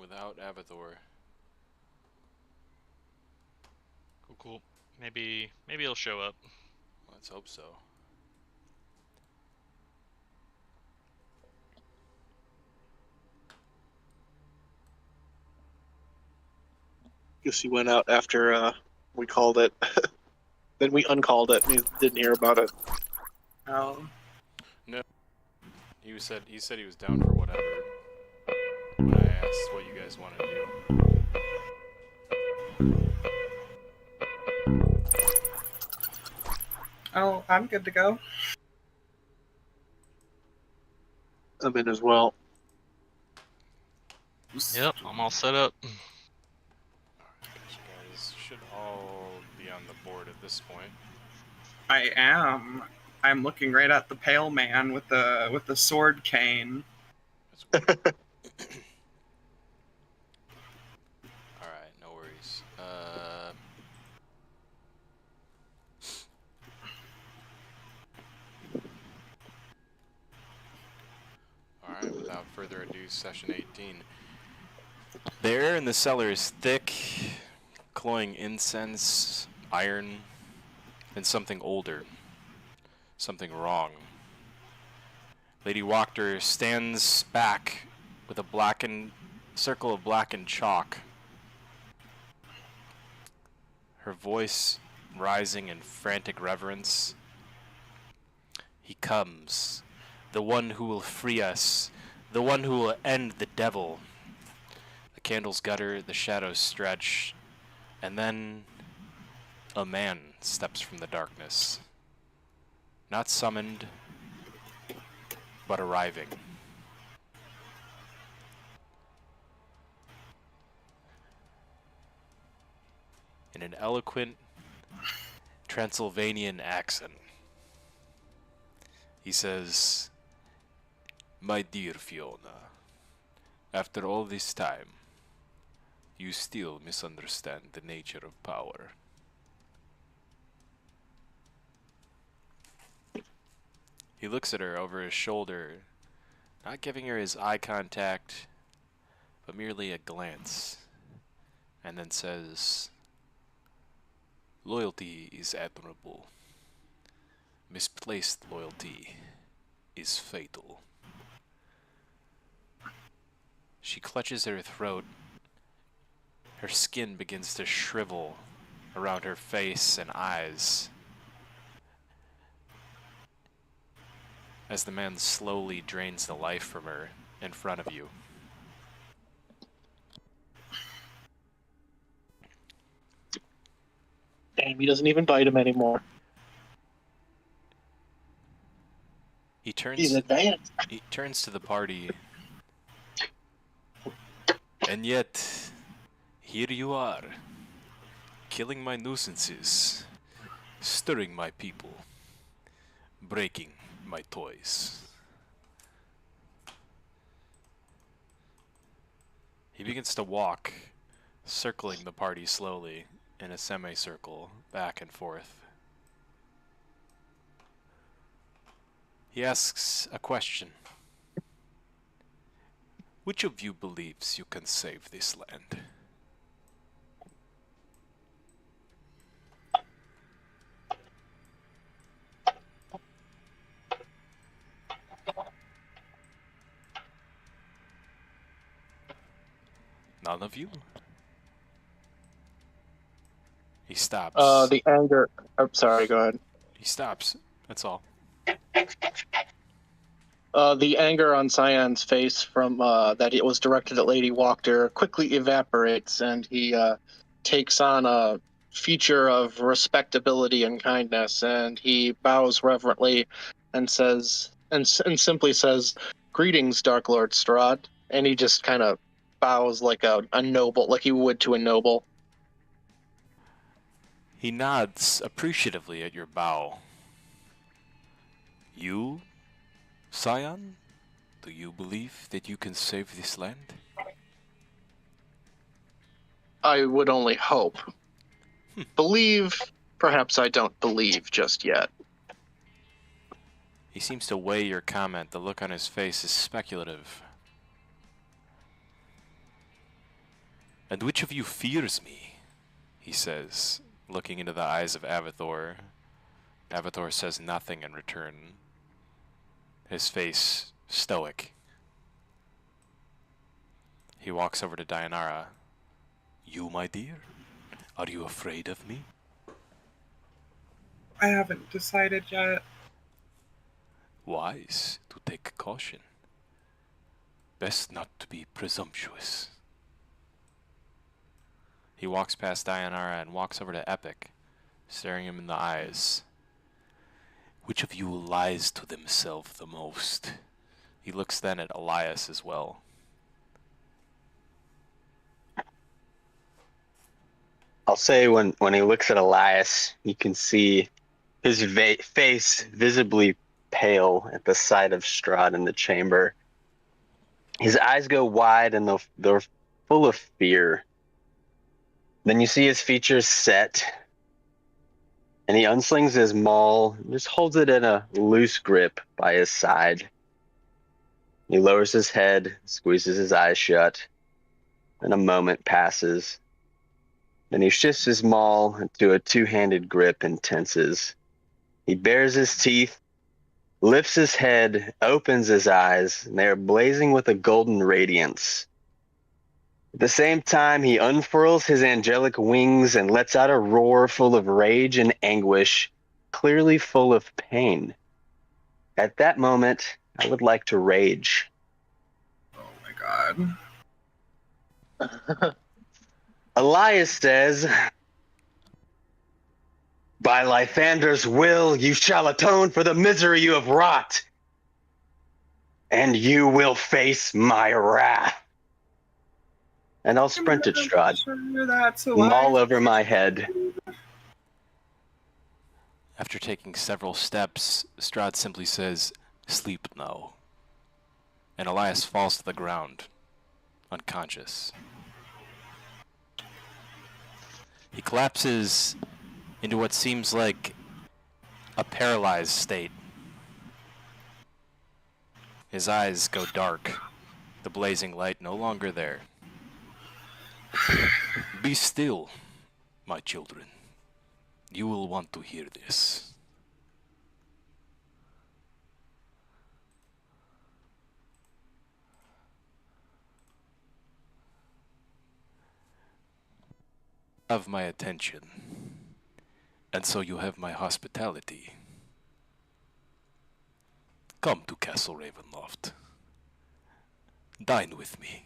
Without Avathor. Cool. Maybe he'll show up. Let's hope so. Guess he went out after we called it. Then we uncalled it and he didn't hear about it. Oh. No. He said he was down for whatever. When I asked what you guys want to do. Oh, I'm good to go. I'm in as well. Yep, I'm all set up. Alright, you guys should all be on the board at this point. I am. I'm looking right at the pale man with the sword cane. That's weird. Alright, no worries. Alright, without further ado, session 18. The air in the cellar is thick, cloying incense, iron, and something older. Something wrong. Lady Wachter stands back with a blackened circle of blackened chalk. Her voice rising in frantic reverence. He comes, the one who will free us, the one who will end the devil. The candles gutter, the shadows stretch, and then a man steps from the darkness. Not summoned, but arriving. In an eloquent Transylvanian accent, he says, "My dear Fiona, after all this time, you still misunderstand the nature of power." He looks at her over his shoulder, not giving her his eye contact, but merely a glance, and then says, "Loyalty is admirable. Misplaced loyalty is fatal." She clutches her throat. Her skin begins to shrivel around her face and eyes as the man slowly drains the life from her in front of you. Damn, he doesn't even bite him anymore. He turns He's advanced. He turns to the party. "And yet, here you are, killing my nuisances, stirring my people, breaking my toys." He begins to walk, circling the party slowly in a semicircle, back and forth. He asks a question. "Which of you believes you can save this land?" None of you? He stops. The anger. I'm sorry, go ahead. He stops. That's all. The anger on Cyan's face from that it was directed at Lady Wachter quickly evaporates, and he takes on a feature of respectability and kindness, and he bows reverently and says, and simply says, "Greetings, Dark Lord Strahd," and he just kind of bows like a noble, like he would to a noble. He nods appreciatively at your bow. "You, Cyan? Do you believe that you can save this land?" I would only hope. Believe, perhaps I don't believe just yet. He seems to weigh your comment. The look on his face is speculative. And which of you fears me? He says, looking into the eyes of Avathor. Avathor says nothing in return. His face stoic. He walks over to Dayanara. You, my dear? Are you afraid of me? I haven't decided yet. Wise to take caution. Best not to be presumptuous. He walks past Dayanara and walks over to Epic, staring him in the eyes. Which of you lies to themselves the most? He looks then at Elias as well. I'll say when he looks at Elias, you can see his face visibly pale at the sight of Strahd in the chamber. His eyes go wide and they're full of fear. Then you see his features set, and he unslings his maul, just holds it in a loose grip by his side. He lowers his head, squeezes his eyes shut, and a moment passes. Then he shifts his maul into a two-handed grip and tenses. He bares his teeth, lifts his head, opens his eyes, and they are blazing with a golden radiance. At the same time, he unfurls his angelic wings and lets out a roar full of rage and anguish, clearly full of pain. At that moment, I would like to rage. Oh my god. Elias says, by Lythander's will, you shall atone for the misery you have wrought, and you will face my wrath. And I'll sprint at Strahd, Sure, that's a maul lie. over my head. After taking several steps, Strahd simply says, sleep now. And Elias falls to the ground, unconscious. He collapses into what seems like a paralyzed state. His eyes go dark, the blazing light no longer there. Be still, my children. You will want to hear this. Have my attention, and so you have my hospitality. Come to Castle Ravenloft. Dine with me.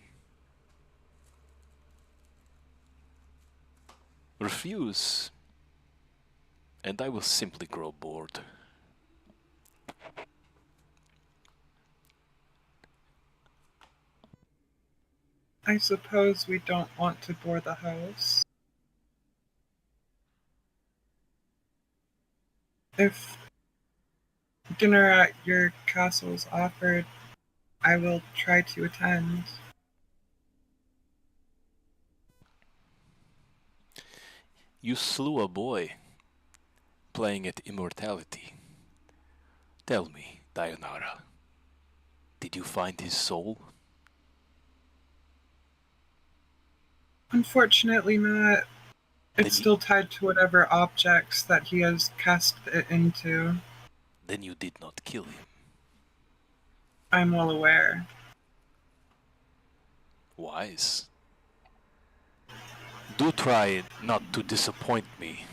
Refuse, and I will simply grow bored. I suppose we don't want to bore the host. If dinner at your castle is offered, I will try to attend. You slew a boy, playing at immortality. Tell me, Dayanara, did you find his soul? Unfortunately not. Then It's you- still tied to whatever objects that he has cast it into. Then you did not kill him. I'm well aware. Wise. Do try not to disappoint me.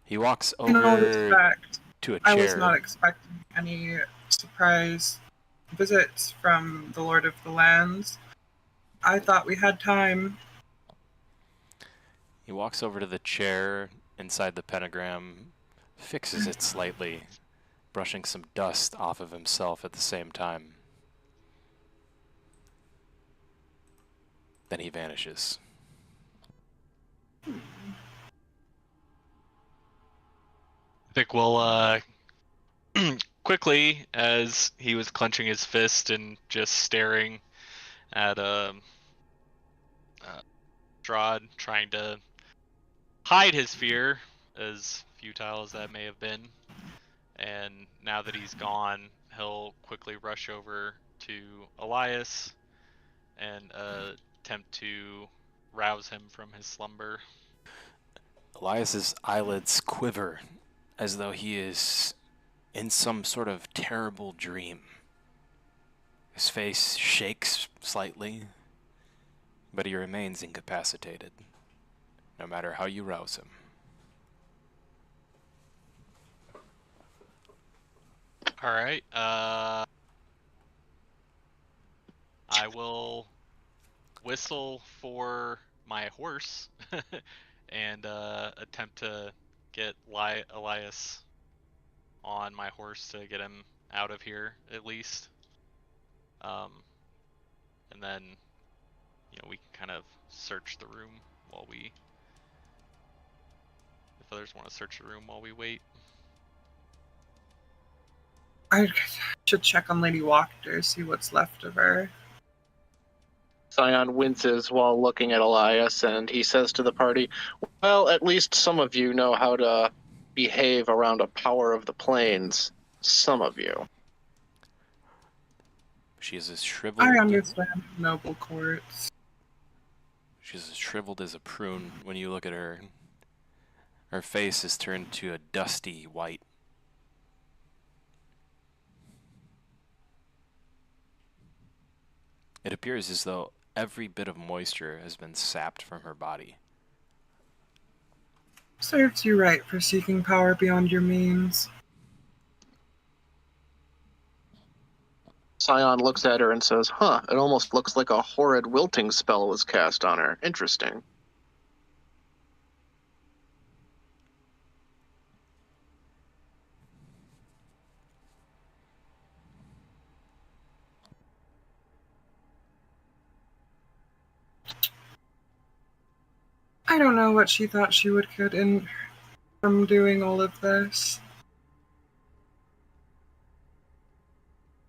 He walks In all over respect, to a I was chair. not expecting any surprise visits from the Lord of the Lands. I thought we had time. He walks over to the chair inside the pentagram, fixes it slightly, brushing some dust off of himself at the same time. Then he vanishes. Vic will quickly, as he was clenching his fist and just staring at Strahd, trying to hide his fear, as futile as that may have been. And now that he's gone, he'll quickly rush over to Elias and attempt to rouse him from his slumber. Elias's eyelids quiver as though he is in some sort of terrible dream. His face shakes slightly, but he remains incapacitated, no matter how you rouse him. Alright, I will whistle for my horse and attempt to get Elias on my horse to get him out of here, at least. And then, we can kind of search the room while we... If others want to search the room while we wait. I should check on Lady Wachter, see what's left of her. Scion winces while looking at Elias, and he says to the party, well, at least some of you know how to behave around a power of the plains. Some of you. She is as shriveled. I understand noble courts. She's as shriveled as a prune when you look at her. Her face is turned to a dusty white. It appears as though every bit of moisture has been sapped from her body. Serves you right for seeking power beyond your means. Scion looks at her and says, it almost looks like a horrid wilting spell was cast on her. Interesting. I don't know what she thought she would get in from doing all of this.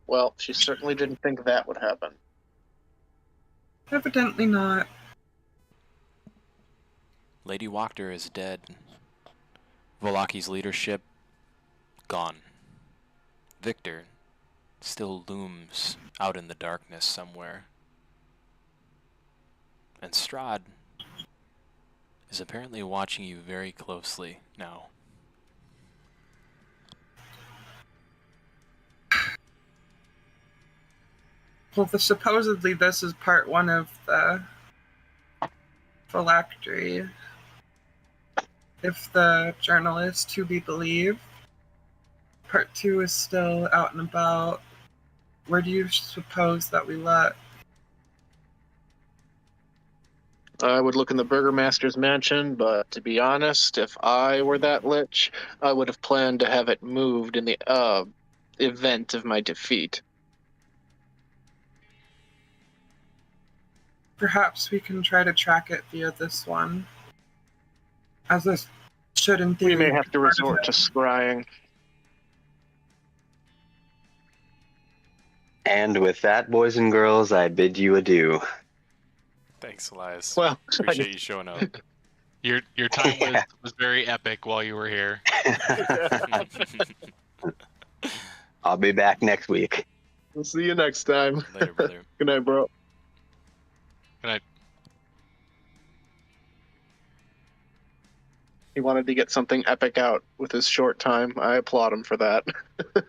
Well, she certainly didn't think that would happen. Evidently not. Lady Wachter is dead. Volaki's leadership, gone. Victor still looms out in the darkness somewhere. And Strahd is apparently watching you very closely now. Well, supposedly this is part 1 of the phylactery. If the journal is to be believed, part 2 is still out and about. Where do you suppose that we let? I would look in the Burgomaster's mansion, but to be honest, if I were that lich, I would have planned to have it moved in the event of my defeat. Perhaps we can try to track it via this one. As this should in theory... We may have to be part of resort to it. scrying. And with that, boys and girls, I bid you adieu. Thanks, Elias. Well, Appreciate you showing up. Your time was very epic while you were here. I'll be back next week. We'll see you next time. Later, brother. Good night, bro. Good night. He wanted to get something epic out with his short time. I applaud him for that. It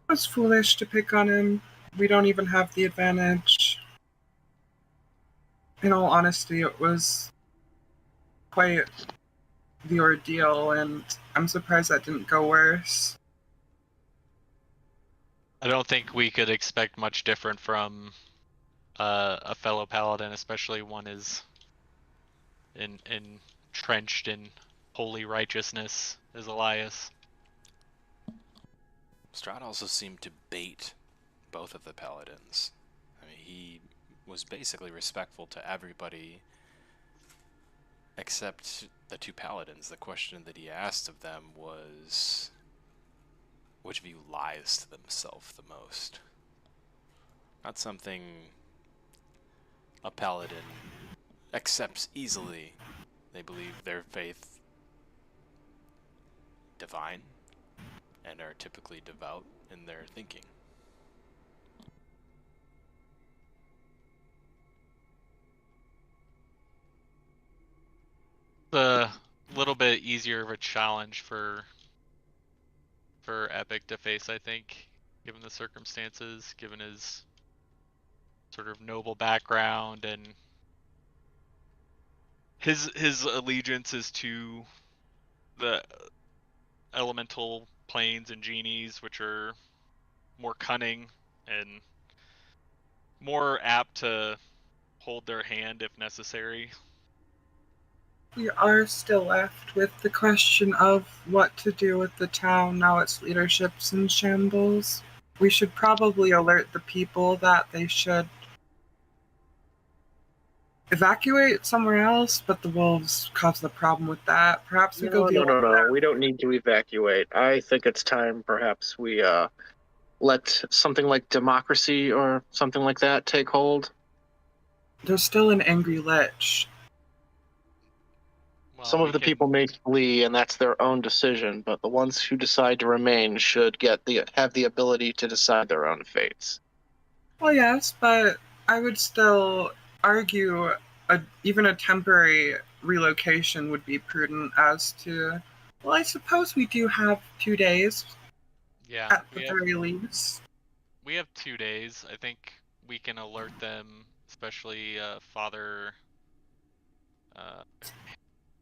was foolish to pick on him. We don't even have the advantage. In all honesty, it was quite the ordeal, and I'm surprised that didn't go worse. I don't think we could expect much different from a fellow paladin, especially one is entrenched in holy righteousness as Elias. Strahd also seemed to bait both of the paladins. I mean, he was basically respectful to everybody except the two paladins. The question that he asked of them was, which of you lies to themselves the most? Not something a paladin accepts easily. They believe their faith divine, and are typically devout in their thinking. A little bit easier of a challenge for Epic to face, I think, given the circumstances, given his sort of noble background and his allegiance is to the elemental planes and genies, which are more cunning and more apt to hold their hand if necessary. We are still left with the question of what to do with the town now its leadership's in shambles. We should probably alert the people that they should evacuate somewhere else, but the wolves cause the problem with that. Perhaps we go deal with No. We don't need to evacuate. I think it's time perhaps we let something like democracy or something like that take hold. There's still an angry lich. Well, Some of the people may flee, and that's their own decision. But the ones who decide to remain should have the ability to decide their own fates. Well, yes, but I would still argue even a temporary relocation would be prudent as to. Well, I suppose we do have 2 days Yeah, at the very least. we have 2 days. I think we can alert them, especially Father.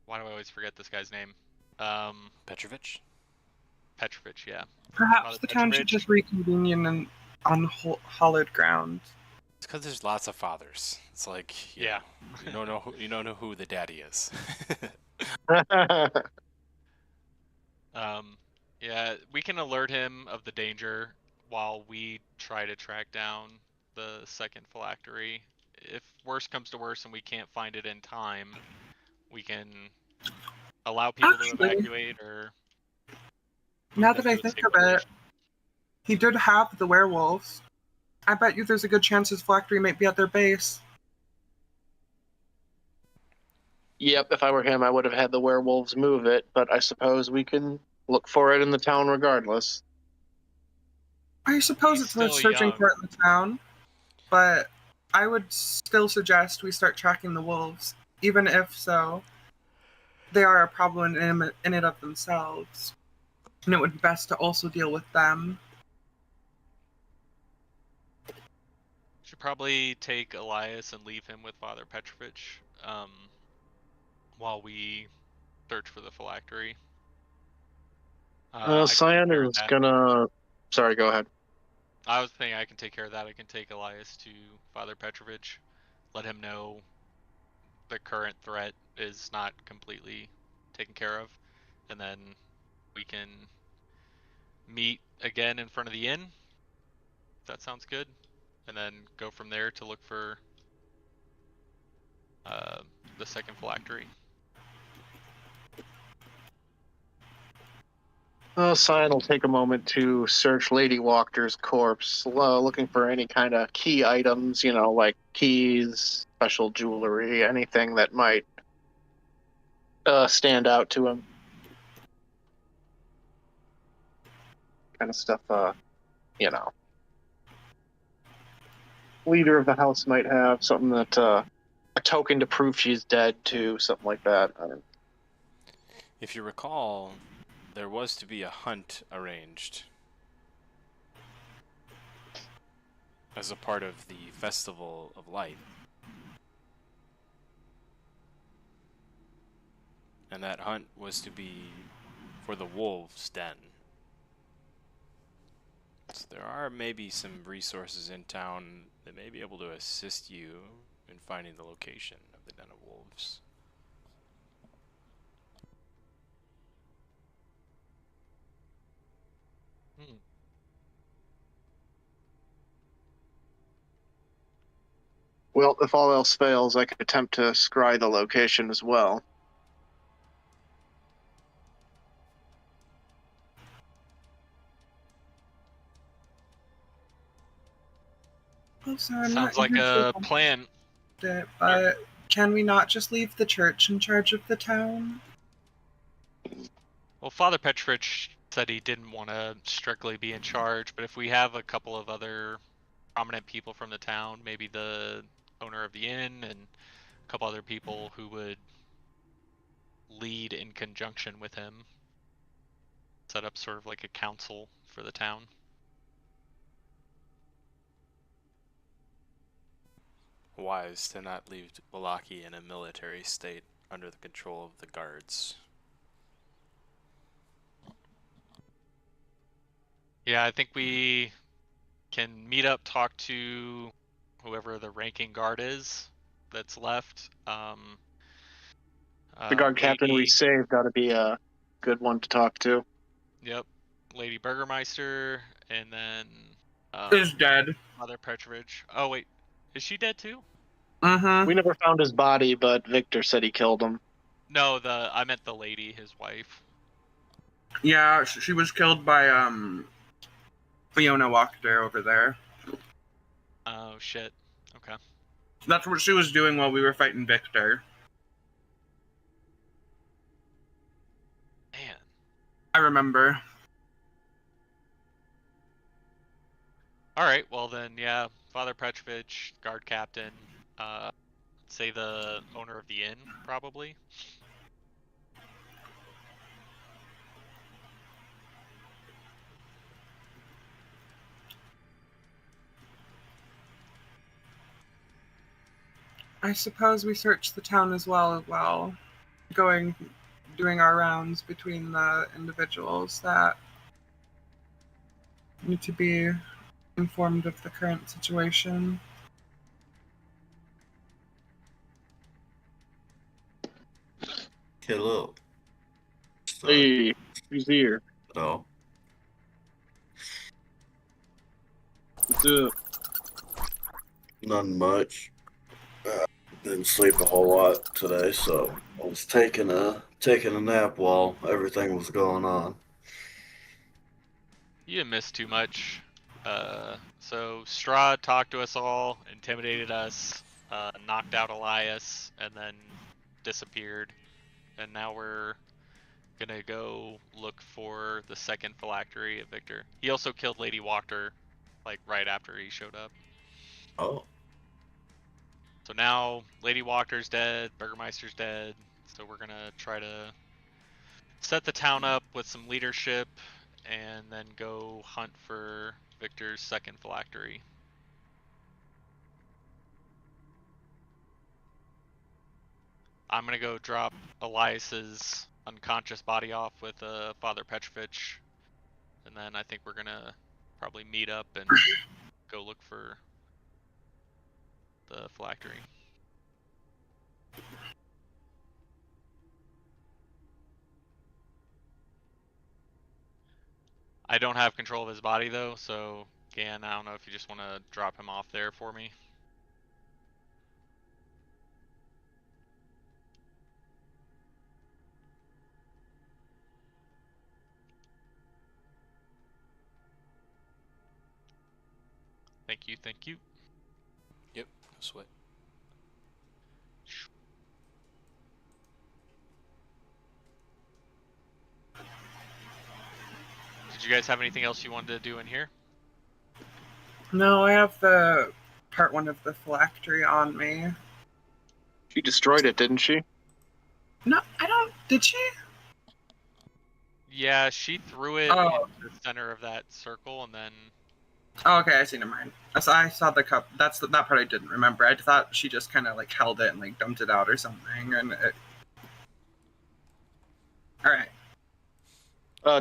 Why do I always forget this guy's name? Petrovich? Petrovich, yeah. Perhaps Father the town should Petrovich. just reconvene on hollowed ground. It's because there's lots of fathers. It's like, you don't know who the daddy is. Yeah, we can alert him of the danger while we try to track down the second phylactery. If worse comes to worse and we can't find it in time, we can allow people to evacuate or... Now that I think of it, he did have the werewolves. I bet you there's a good chance his phylactery might be at their base. Yep, if I were him, I would have had the werewolves move it, but I suppose we can look for it in the town regardless. I suppose He's it's worth still searching young. for it in the town, but I would still suggest we start tracking the wolves, even if so, they are a problem in it of themselves, and it would be best to also deal with them. Should probably take Elias and leave him with Father Petrovich while we search for the phylactery. Cyan is gonna... Sorry, go ahead. I was saying I can take care of that. I can take Elias to Father Petrovich, let him know the current threat is not completely taken care of, and then we can meet again in front of the inn. If that sounds good, and then go from there to look for the second phylactery. Cyan will take a moment to search Lady Walker's corpse, looking for any kind of key items, like keys, special jewelry, anything that might stand out to him. Kind of stuff, leader of the house might have, something that, a token to prove she's dead too, something like that. If you recall, there was to be a hunt arranged as a part of the Festival of Light. And that hunt was to be for the wolves' den. So there are maybe some resources in town that may be able to assist you in finding the location of the den of wolves. Well, if all else fails, I could attempt to scry the location as well. Oh, sorry, Sounds like a plan. But can we not just leave the church in charge of the town? Well, Father Petrovich said he didn't want to strictly be in charge, but if we have a couple of other prominent people from the town, maybe the owner of the inn and a couple other people who would lead in conjunction with him, set up sort of like a council for the town. Wise to not leave Wallaki in a military state under the control of the guards. Yeah, I think we can meet up, talk to whoever the ranking guard is that's left. The guard captain we Lady, saved ought to be a good one to talk to. yep, Lady Burgermeister, and then Is dead. Mother Petrovich. Oh wait, is she dead too? Mm-hmm. We never found his body, but Victor said he killed him. No, I meant the lady, his wife. Yeah, she was killed by Fiona Wachter over there. Oh shit. Okay. That's what she was doing while we were fighting Victor. Man. I remember. All right. Well then, yeah. Father Petrovich, guard captain. Say the owner of the inn, probably. I suppose we search the town as well, doing our rounds between the individuals that need to be informed of the current situation. Hello. Hey, who's here? Oh, What's up? nothing much. Didn't sleep a whole lot today, so I was taking a nap while everything was going on. You didn't miss too much. So Strahd talked to us all, intimidated us, knocked out Elias, and then disappeared. And now we're gonna go look for the second phylactery of Victor. He also killed Lady Wachter, like right after he showed up. Oh, So now Lady Wachter's dead, Burgermeister's dead. So we're gonna try to set the town up with some leadership, and then go hunt for Victor's second phylactery. I'm gonna go drop Elias's unconscious body off with Father Petrovich, and then I think we're gonna probably meet up and go look for the phylactery. I don't have control of his body though, so Gan, I don't know if you just want to drop him off there for me. Thank you, thank you. Yep, no sweat. Did you guys have anything else you wanted to do in here? No, I have the part one of the phylactery on me. She destroyed it, didn't she? No, I don't. Did she? Yeah, she threw it Oh. in the center of that circle, and then Oh, okay, I see. Never mind. I saw the cup. That part I didn't remember. I thought she just kind of like held it and like dumped it out or something. And it... All right.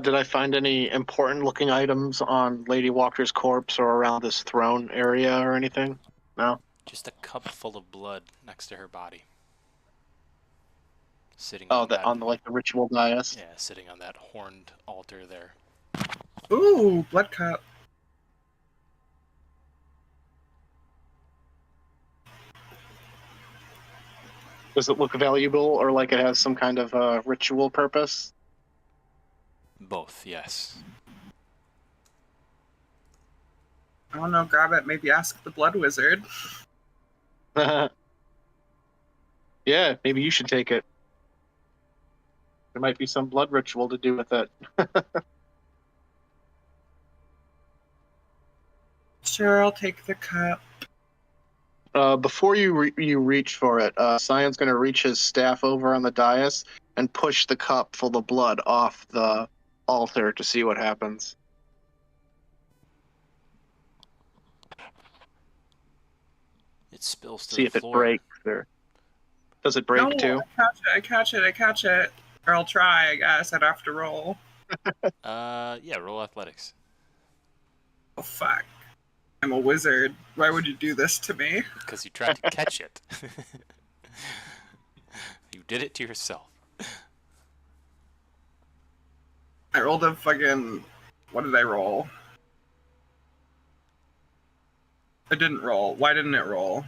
Did I find any important looking items on Lady Walker's corpse or around this throne area or anything? No? Just a cup full of blood next to her body. Sitting Oh, on that, on the like the ritual dais? yeah, sitting on that horned altar there. Ooh, blood cup. Does it look valuable or like it has some kind of ritual purpose? Both, yes. I don't know. Grab it. Maybe ask the blood wizard. Yeah, maybe you should take it. There might be some blood ritual to do with it. Sure, I'll take the cup. Before you reach for it, Cyan's going to reach his staff over on the dais and push the cup full of blood off the altar to see what happens. It spills to See the if it floor. breaks or does it break No, too? I catch it. Or I'll try, I guess. I'd have to roll. Yeah, roll athletics. Oh, fuck. I'm a wizard. Why would you do this to me? Because you tried to catch it. You did it to yourself. I rolled a fucking... What did I roll? It didn't roll. Why didn't it roll?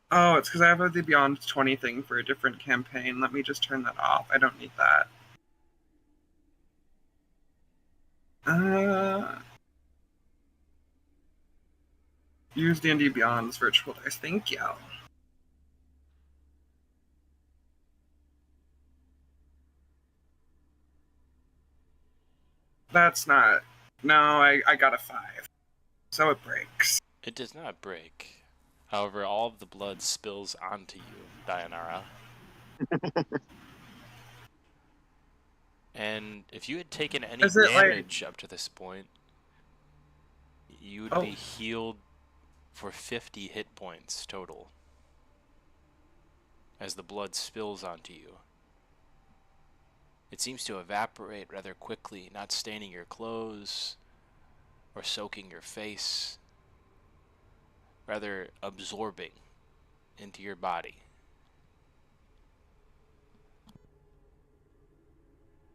Oh, it's because I have the Beyond 20 thing for a different campaign. Let me just turn that off. I don't need that. Use D&D Beyond's virtual dice. Thank you. That's not... No, I got a 5. So it breaks. It does not break. However, all of the blood spills onto you, Dayanara. And if you had taken any Is it damage up to this point, you would Oh. be healed for 50 hit points total as the blood spills onto you. It seems to evaporate rather quickly, not staining your clothes or soaking your face, rather absorbing into your body.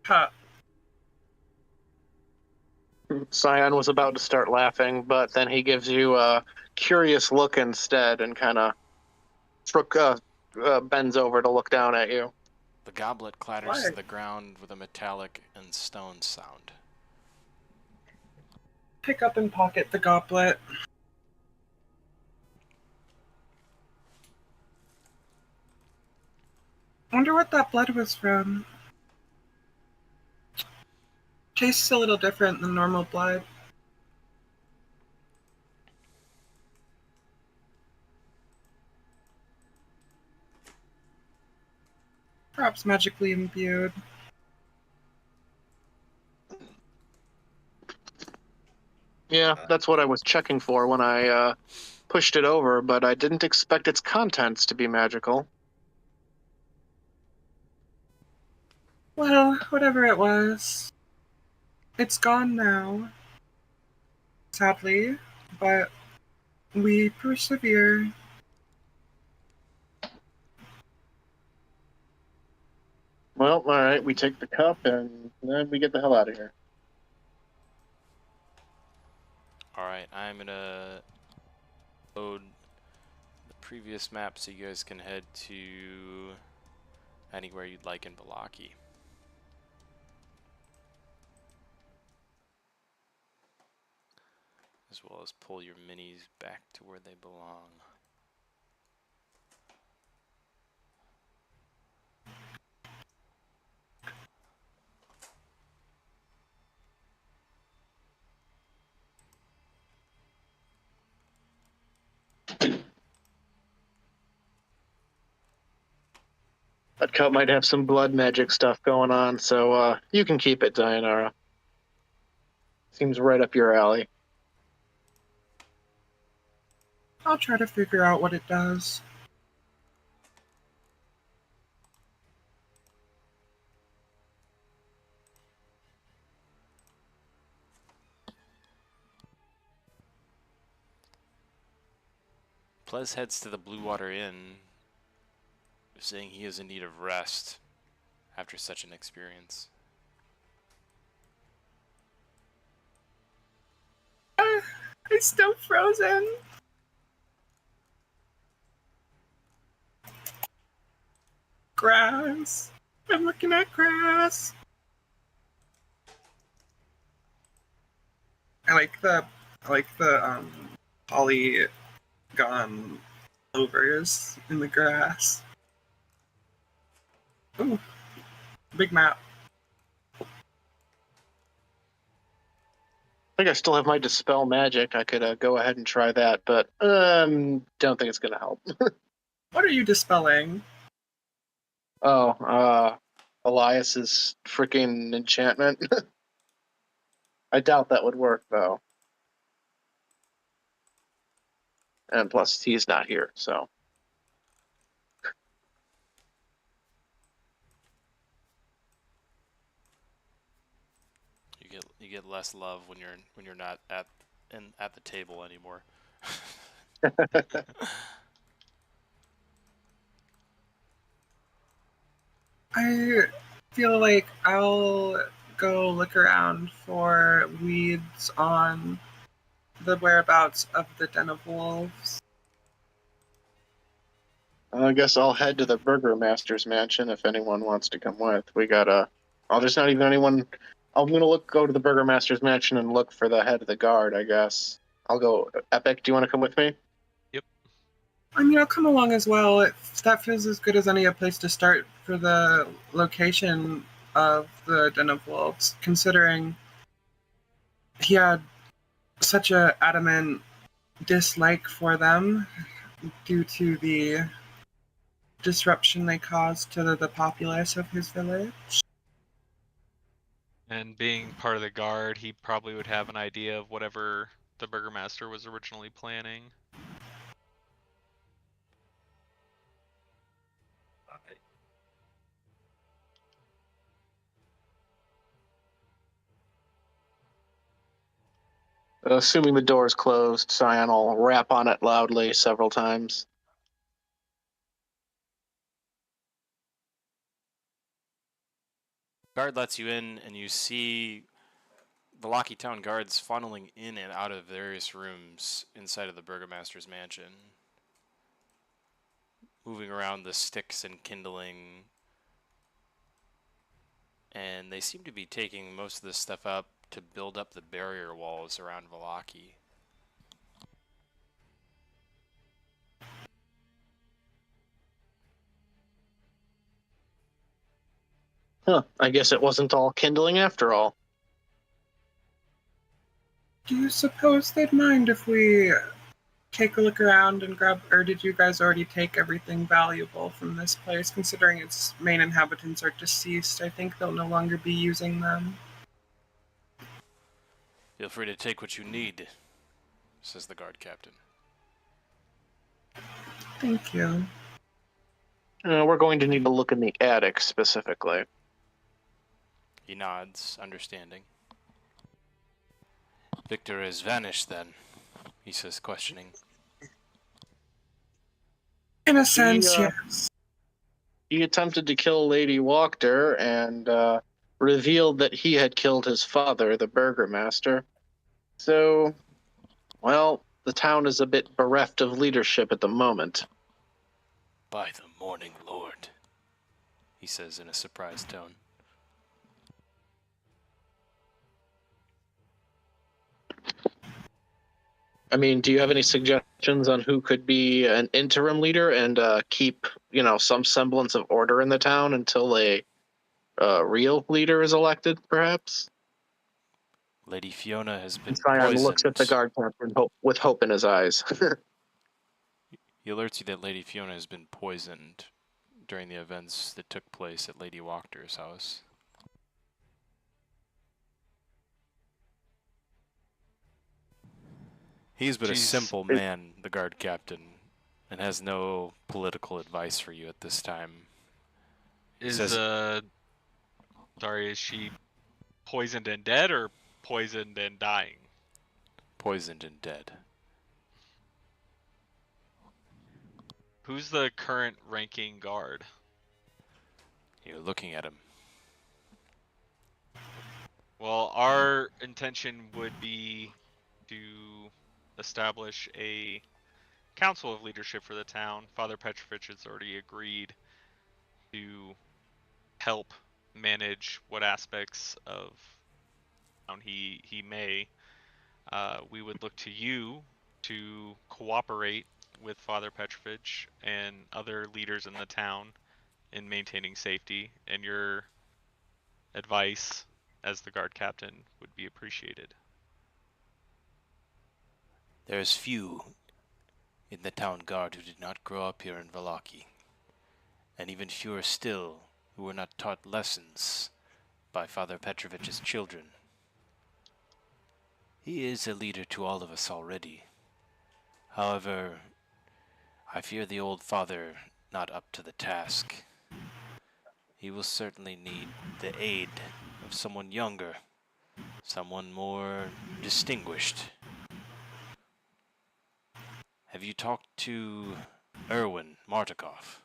Huh. Cyan was about to start laughing, but then he gives you a curious look instead and kind of bends over to look down at you. The goblet clatters Why? to the ground with a metallic and stone sound. Pick up and pocket the goblet. Wonder what that blood was from. Tastes a little different than normal blood. Perhaps magically imbued. Yeah, that's what I was checking for when I pushed it over, but I didn't expect its contents to be magical. Well, whatever it was. It's gone now. Sadly. But we persevere. Well, all right, we take the cup and then we get the hell out of here. Alright, I'm gonna load the previous map so you guys can head to anywhere you'd like in Balaki. As well as pull your minis back to where they belong. That cup might have some blood magic stuff going on, so you can keep it, Dayanara. Seems right up your alley. I'll try to figure out what it does. Plez heads to the Blue Water Inn, saying he is in need of rest after such an experience. I'm still frozen. Grass. I'm looking at grass. I like the polygon clovers in the grass. Ooh, big map. I think I still have my dispel magic. I could go ahead and try that, but don't think it's gonna help. What are you dispelling? Oh, Elias's freaking enchantment. I doubt that would work though. And plus, he's not here, so. You get less love when you're not at the table anymore. I feel like I'll go look around for leads on the whereabouts of the Den of Wolves. I guess I'll head to the Burgermaster's mansion if anyone wants to come with. I'll just not even anyone. I'm gonna go to the Burgermaster's mansion and look for the head of the guard. I guess I'll go. Epic, do you want to come with me? I mean, I'll come along as well. That feels as good as any place to start for the location of the Den of Wolves, considering he had such a adamant dislike for them due to the disruption they caused to the populace of his village. And being part of the guard, he probably would have an idea of whatever the Burgermaster was originally planning. Assuming the door is closed, Cyan will rap on it loudly several times. Guard lets you in, and you see the Locky Town guards funneling in and out of various rooms inside of the Burgomaster's mansion, moving around the sticks and kindling, and they seem to be taking most of this stuff up to build up the barrier walls around Valaki. Huh, I guess it wasn't all kindling after all. Do you suppose they'd mind if we take a look around and grab, or did you guys already take everything valuable from this place? Considering its main inhabitants are deceased, I think they'll no longer be using them. Feel free to take what you need, says the guard captain. Thank you. We're going to need to look in the attic specifically. He nods, understanding. Victor has vanished then, he says, questioning. In a sense, yes. He attempted to kill Lady Wachter and revealed that he had killed his father, the Burgermaster. So, well, the town is a bit bereft of leadership at the moment. By the morning lord, he says in a surprised tone. I mean, do you have any suggestions on who could be an interim leader and keep, some semblance of order in the town until a real leader is elected, perhaps? Lady Fiona has been Scion looks at the poisoned. guard captain with hope in his eyes. He alerts you that Lady Fiona has been poisoned during the events that took place at Lady Wachter's house. He's but a simple man, the guard captain, and has no political advice for you at this time. Is she poisoned and dead or poisoned and dying? Poisoned and dead. Who's the current ranking guard? You're looking at him. Well, our intention would be to establish a council of leadership for the town. Father Petrovich has already agreed to help manage what aspects of town he may. We would look to you to cooperate with Father Petrovich and other leaders in the town in maintaining safety, and your advice as the guard captain would be appreciated. There's few in the town guard who did not grow up here in Vallaki, and even fewer still who were not taught lessons by Father Petrovich's children. He is a leader to all of us already. However, I fear the old father not up to the task. He will certainly need the aid of someone younger, someone more distinguished. Have you talked to Erwin Martikov?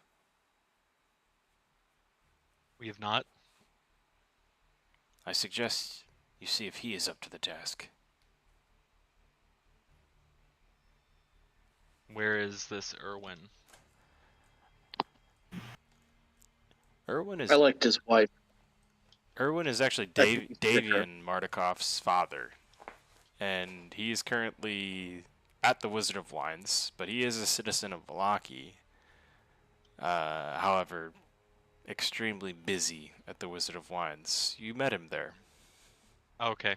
We have not. I suggest you see if he is up to the task. Where is this Erwin? Erwin I liked his wife. is actually I think he's thicker. Davian Martikov's father, and he is currently at the Wizard of Wines, but he is a citizen of Vallaki. However, extremely busy at the Wizard of Wines. You met him there. Okay.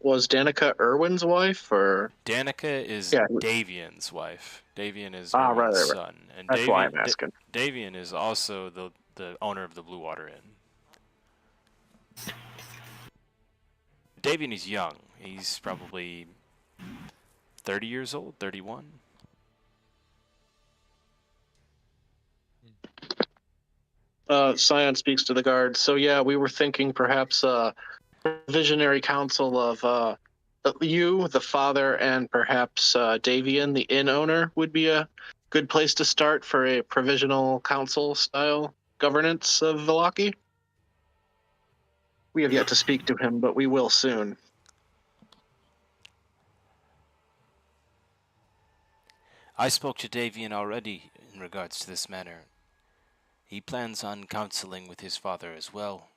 Was Danica Irwin's wife, or? Danica is Yeah. Davian's wife. Davian is Ah, Erwin's right. son. And That's why I'm asking. Davian is also the owner of the Blue Water Inn. Davian is young. He's probably 30 years old, 31. Scion speaks to the guard. So yeah, we were thinking perhaps a visionary council of you, the father, and perhaps Davian, the inn owner, would be a good place to start for a provisional council style governance of Vallaki. We have yet to speak to him, but we will soon. I spoke to Davian already in regards to this matter. He plans on counseling with his father as well.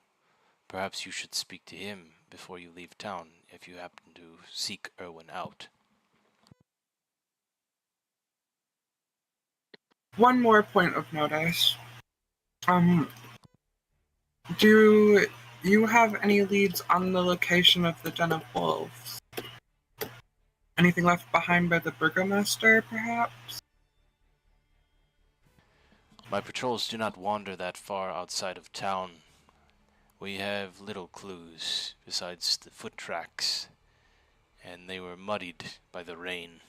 Perhaps you should speak to him before you leave town if you happen to seek Erwin out. One more point of notice. Do you have any leads on the location of the Den of Wolves? Anything left behind by the Burgomaster, perhaps? My patrols do not wander that far outside of town. We have little clues besides the foot tracks, and they were muddied by the rain.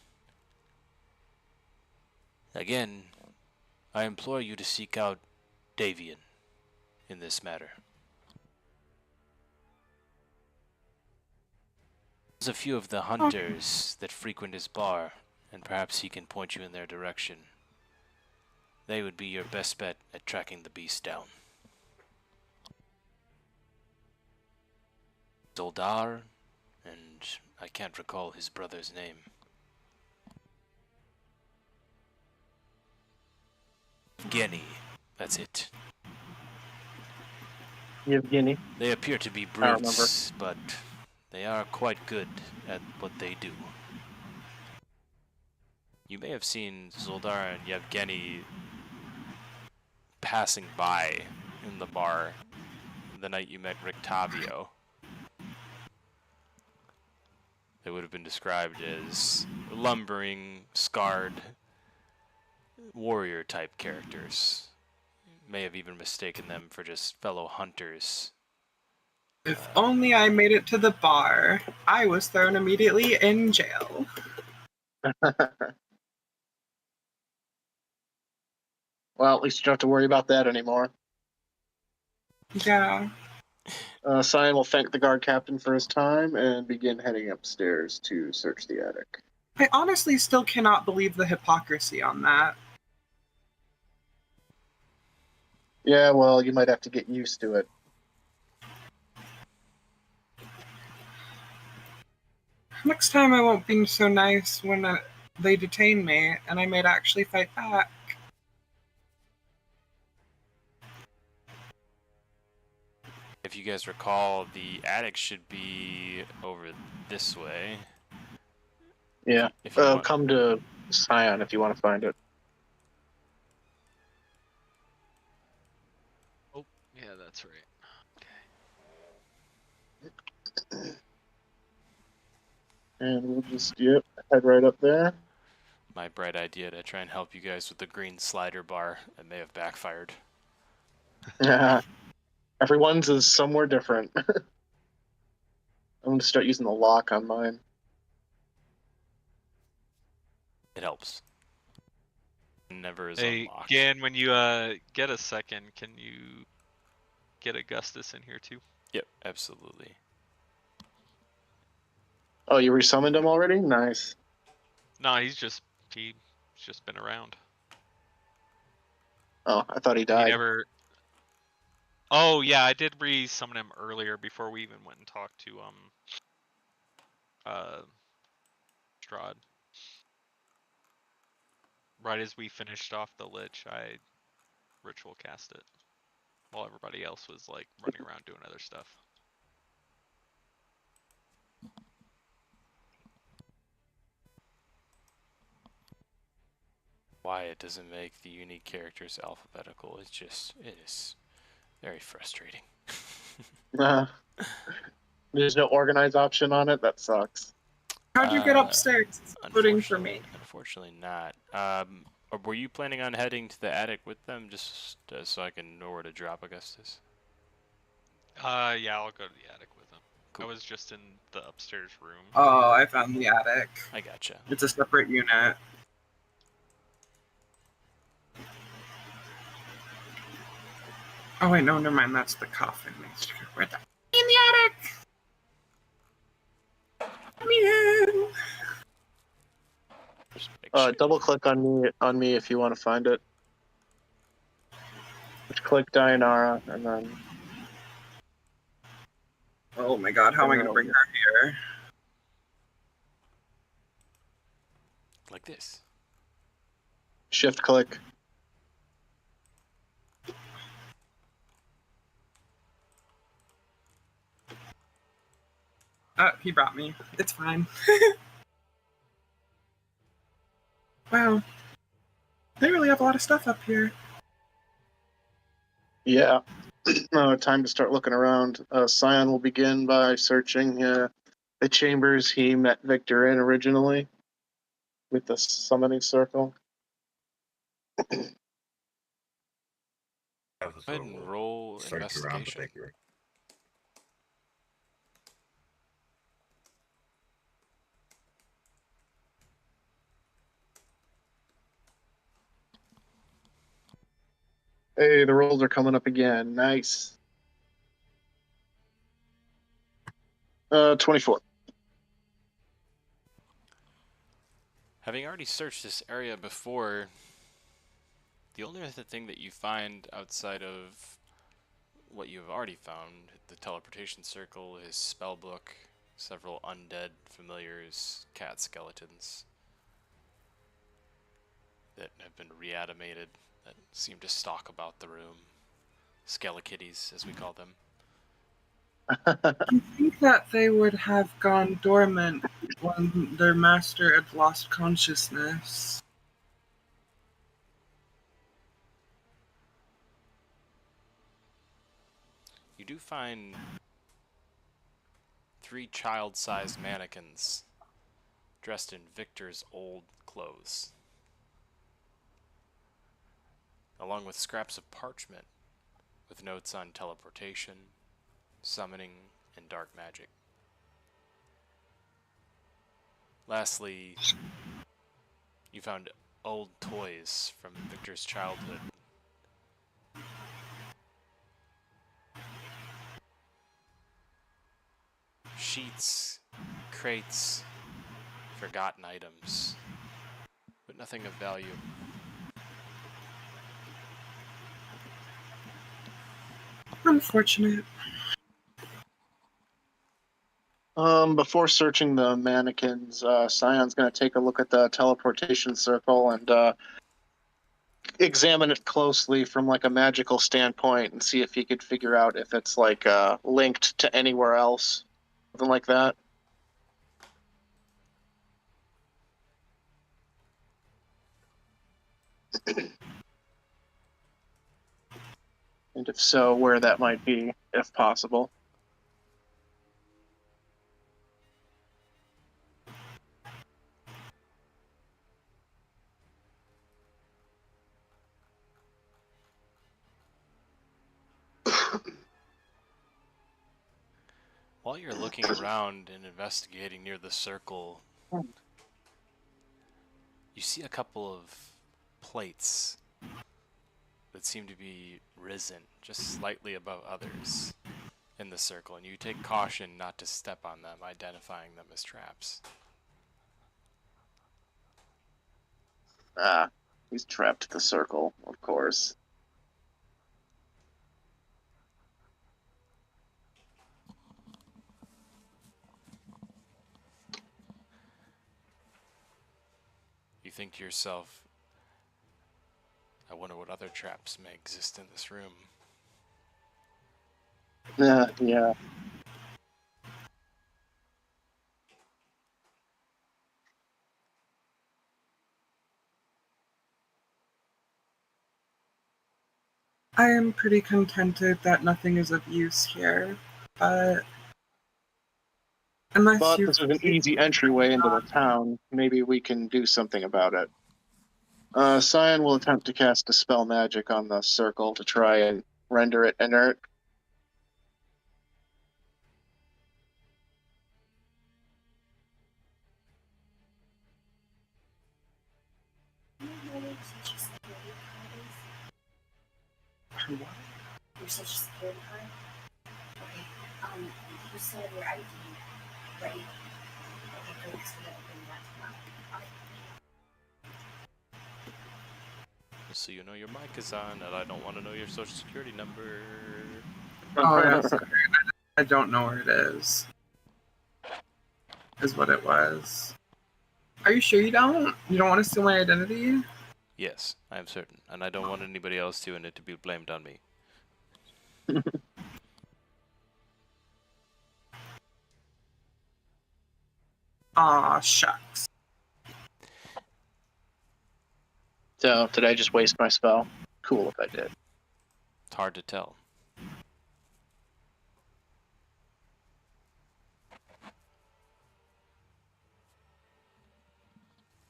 Again, I implore you to seek out Davian in this matter. There's a few of the hunters that frequent his bar, and perhaps he can point you in their direction. They would be your best bet at tracking the beast down. Zoldar, and I can't recall his brother's name. Yevgeny, that's it. Yevgeny. They appear to be I remember. brutes, but they are quite good at what they do. You may have seen Zoldar and Yevgeny passing by in the bar the night you met Rictavio. They would have been described as lumbering, scarred, warrior-type characters. May have even mistaken them for just fellow hunters. If only I made it to the bar, I was thrown immediately in jail. Well, at least you don't have to worry about that anymore. Yeah. Scion will thank the guard captain for his time and begin heading upstairs to search the attic. I honestly still cannot believe the hypocrisy on that. Yeah, well, you might have to get used to it. Next time I won't be so nice when they detain me, and I might actually fight back. If you guys recall, the attic should be over this way. Yeah. If you want. Come to Scion if you want to find it. Oh, yeah, that's right. And we'll just head right up there. My bright idea to try and help you guys with the green slider bar, it may have backfired. Yeah. Everyone's is somewhere different. I'm going to start using the lock on mine. It helps. Never is Hey, unlocked. Gan, when you get a second, can you get Augustus in here too? Yep, absolutely. Oh, you resummoned him already? Nice. No, he's just been around. Oh, I thought he He died. never. Oh yeah, I did re-summon him earlier before we even went and talked to Strahd. Right as we finished off the Lich, I ritual cast it while everybody else was like running around doing other stuff. Why it doesn't make the unique characters alphabetical, it is very frustrating. There's no organized option on it? That sucks. How'd you get upstairs? It's pudding for me. Unfortunately not. Or were you planning on heading to the attic with them just so I can know where to drop Augustus? Yeah, I'll go to the attic with him. Cool. I was just in the upstairs room. Oh, I found the attic. I gotcha. It's a separate unit. Oh wait, no, never mind. That's the coffin. Where's that? In the attic. Come in. Just make sure. Double click on me if you want to find it. Just click Dianara and then. Oh my god, how am I gonna bring her here? Like this. Shift click. He brought me. It's fine. Wow. They really have a lot of stuff up here. Yeah. Time to start looking around. Scion will begin by searching the chambers he met Victor in originally with the summoning circle. Go ahead and roll investigation. Hey, the rolls are coming up again. Nice. 24. Having already searched this area before, the only other thing that you find outside of what you have already found, the teleportation circle, his spellbook, several undead familiars, cat skeletons that have been reanimated, that seem to stalk about the room. Skelikitties, as we call them. I think that they would have gone dormant when their master had lost consciousness. You do find 3 child-sized mannequins dressed in Victor's old clothes, along with scraps of parchment with notes on teleportation, summoning, and dark magic. Lastly, you found old toys from Victor's childhood. Sheets, crates, forgotten items, but nothing of value. Unfortunate. Before searching the mannequins, Scion's going to take a look at the teleportation circle and examine it closely from like a magical standpoint and see if he could figure out if it's like linked to anywhere else, something like that. And if so, where that might be, if possible. While you're looking around and investigating near the circle, you see a couple of plates that seem to be risen just slightly above others in the circle, and you take caution not to step on them, identifying them as traps. Ah, he's trapped the circle, of course. You think to yourself, I wonder what other traps may exist in this room. Yeah. I am pretty contented that nothing is of use here, but unless But you this is an easy entryway into the town. Maybe we can do something about it. Cyan will attempt to cast Dispel Magic on the circle to try and render it inert. Your social security card? Okay. You said your ID, right? Okay, great, so that bring that tomorrow. Just so you know, your mic is on, and I don't want to know your social security number. Oh, yeah, sorry. I don't know where it is. Is what it was. Are you sure you don't? You don't want to steal my identity? Yes, I am certain, and I don't want anybody else to, and it to be blamed on me. Aw, shucks. So, did I just waste my spell? Cool if I did. It's hard to tell.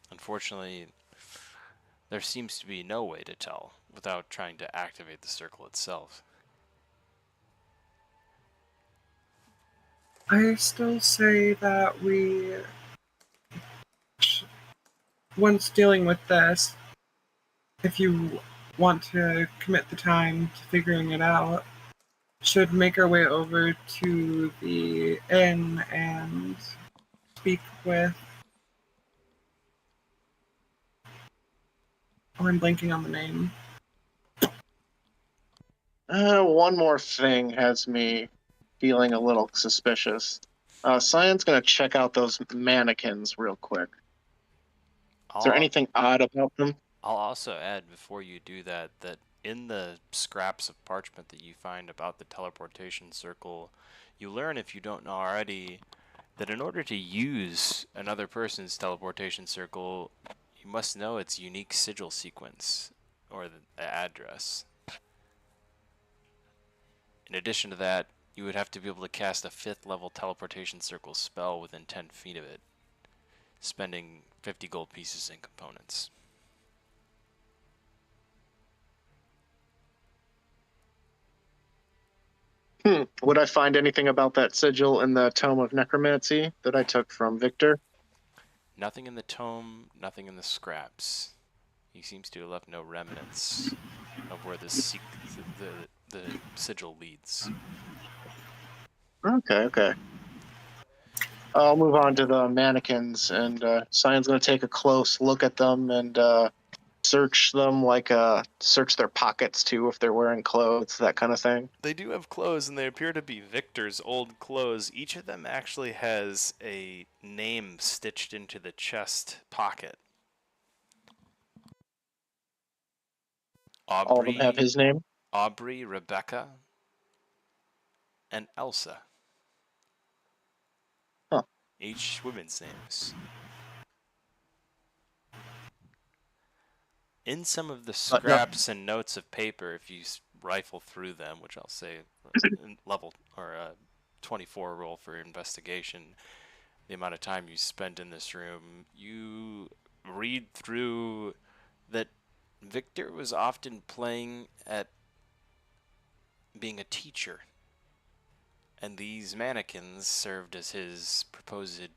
Unfortunately, there seems to be no way to tell without trying to activate the circle itself. I still say that once dealing with this, if you want to commit the time to figuring it out, should make our way over to the inn and speak with. Oh, I'm blanking on the name. One more thing has me feeling a little suspicious. Cyan's gonna check out those mannequins real quick. Is there anything odd about them? I'll also add before you do that in the scraps of parchment that you find about the teleportation circle, you learn, if you don't know already, that in order to use another person's teleportation circle, you must know its unique sigil sequence, or the address. In addition to that, you would have to be able to cast a 5th level teleportation circle spell within 10 feet of it, spending 50 gold pieces in components. Would I find anything about that sigil in the Tome of Necromancy that I took from Victor? Nothing in the tome, nothing in the scraps. He seems to have left no remnants of where the sigil leads. Okay. I'll move on to the mannequins, and Cyan's going to take a close look at them and search them, search their pockets too if they're wearing clothes, that kind of thing. They do have clothes, and they appear to be Victor's old clothes. Each of them actually has a name stitched into the chest pocket. All of them have his name? Aubrey, Rebecca, and Elsa. Huh. Each women's names. In some of the No. scraps and notes of paper, if you rifle through them, which I'll say level or 24 roll for investigation, the amount of time you spent in this room, you read through that Victor was often playing at being a teacher, and these mannequins served as his proposed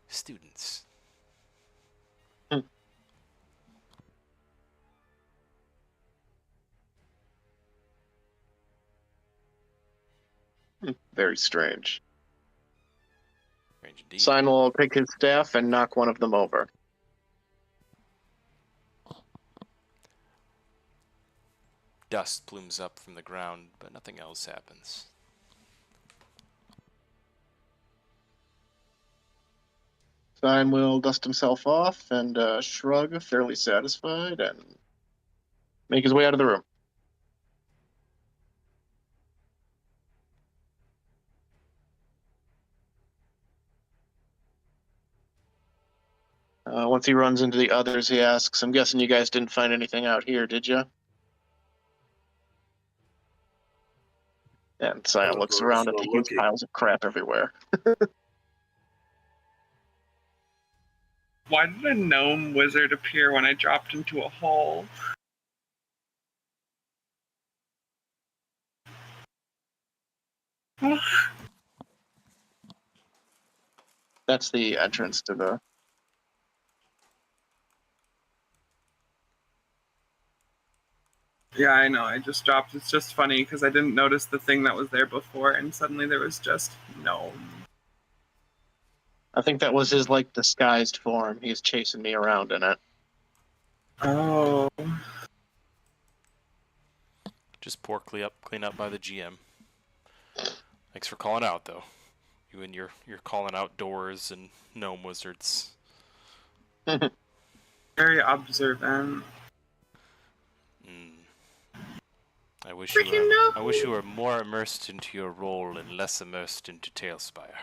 students. Very strange. Strange indeed. Sign will pick his staff and knock one of them over. Dust plumes up from the ground, but nothing else happens. Sign will dust himself off and shrug, fairly satisfied, and make his way out of the room. Once he runs into the others, he asks, I'm guessing you guys didn't find anything out here, did you? And Sion looks We're around at still the huge looking. piles of crap everywhere. Why did a gnome wizard appear when I dropped into a hole? That's the entrance to the... Yeah, I know. I just dropped. It's just funny because I didn't notice the thing that was there before, and suddenly there was just gnome. I think that was his, like, disguised form. He's chasing me around in it. Oh. Just poor clean up by the GM. Thanks for calling out, though. You and your calling out doors and gnome wizards. Very observant. I wish Freaking I wish you were more immersed into your role and less immersed into Tailspire.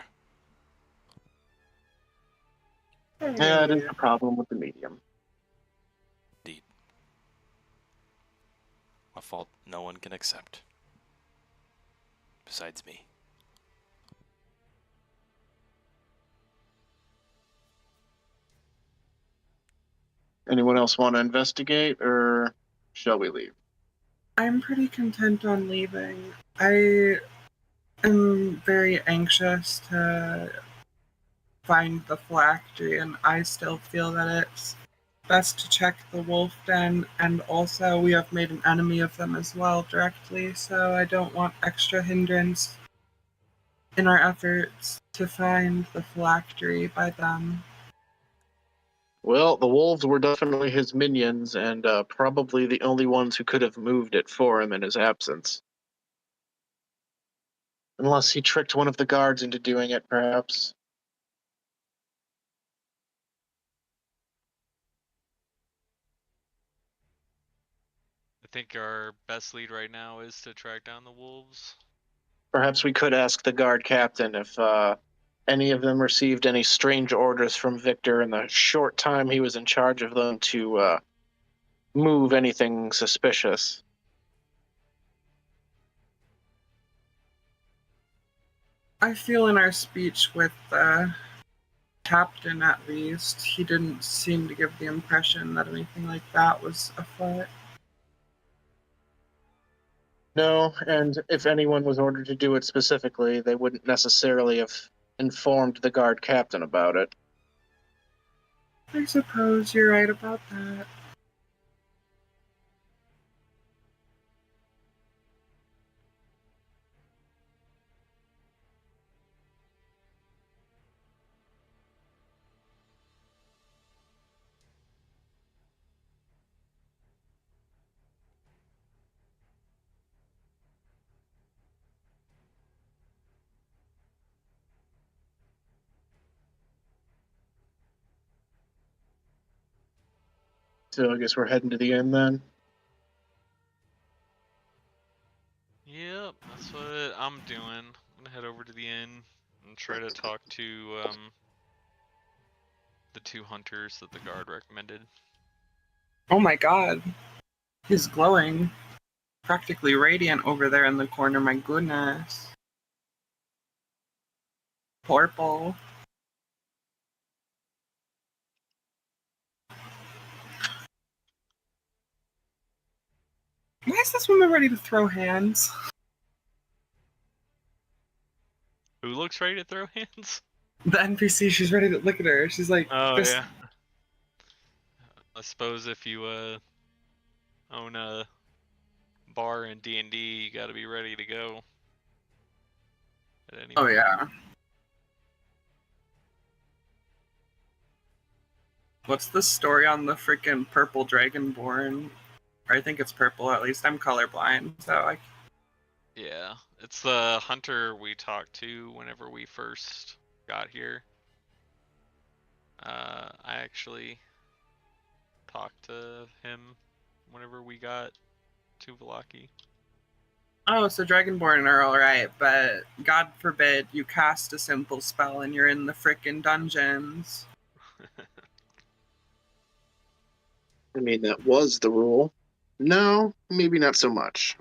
Yeah, it is a problem with the medium. Indeed. A fault no one can accept. Besides me. Anyone else want to investigate, or shall we leave? I'm pretty content on leaving. I am very anxious to find the phylactery, and I still feel that it's best to check the wolf den, and also we have made an enemy of them as well directly, so I don't want extra hindrance in our efforts to find the phylactery by them. Well, the wolves were definitely his minions, and probably the only ones who could have moved it for him in his absence. Unless he tricked one of the guards into doing it, perhaps. I think our best lead right now is to track down the wolves. Perhaps we could ask the guard captain if any of them received any strange orders from Victor in the short time he was in charge of them to move anything suspicious. I feel in our speech with the captain, at least, he didn't seem to give the impression that anything like that was afoot. No, and if anyone was ordered to do it specifically, they wouldn't necessarily have informed the guard captain about it. I suppose you're right about that. So I guess we're heading to the inn then. Yep, that's what I'm doing. I'm gonna head over to the inn and try to talk to the two hunters that the guard recommended. Oh my god. He's glowing. Practically radiant over there in the corner, my goodness. Purple. Why is this woman ready to throw hands? Who looks ready to throw hands? The NPC, she's ready to look at her. She's like, Oh this- yeah. I suppose if you own a bar in D&D, you got to be ready to go. At any Oh point. yeah. What's the story on the freaking purple dragonborn? Or I think it's purple, at least. I'm colorblind, so I... Yeah, it's the hunter we talked to whenever we first got here. I actually talked to him whenever we got to Velaki. Oh, so dragonborn are alright, but God forbid you cast a simple spell and you're in the frickin' dungeons. I mean, that was the rule. No, maybe not so much.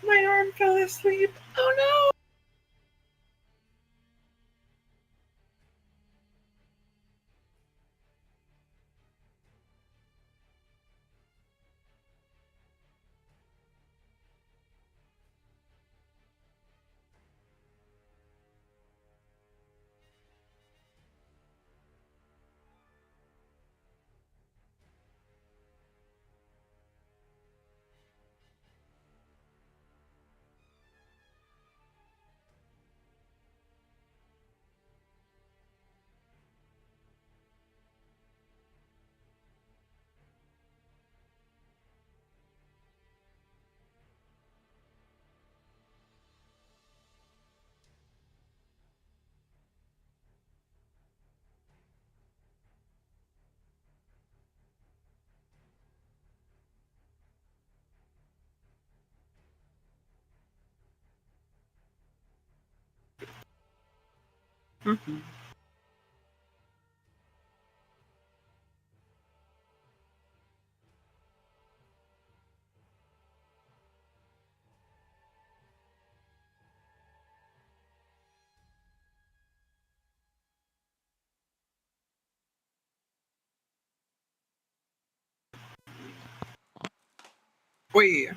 My arm fell asleep. Oh no! Mm-hmm. Wait.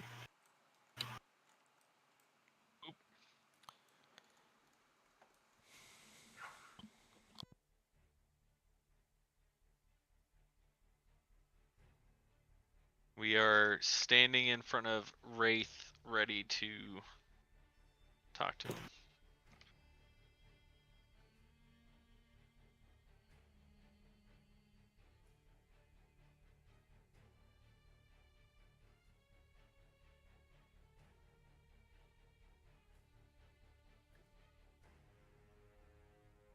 We are standing in front of Wraith, ready to talk to him.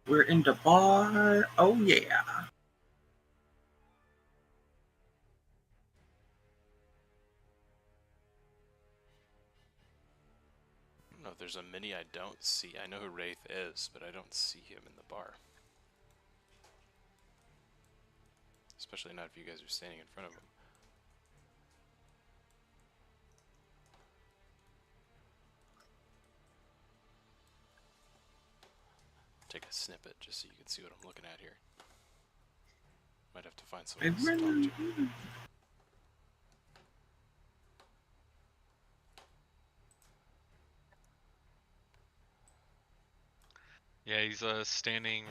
We're in the bar. Oh yeah. I don't know if there's a mini I don't see. I know who Wraith is, but I don't see him in the bar. Especially not if you guys are standing in front of him. Take a snippet just so you can see what I'm looking at here. Might have to find someone else to talk to. Yeah, he's standing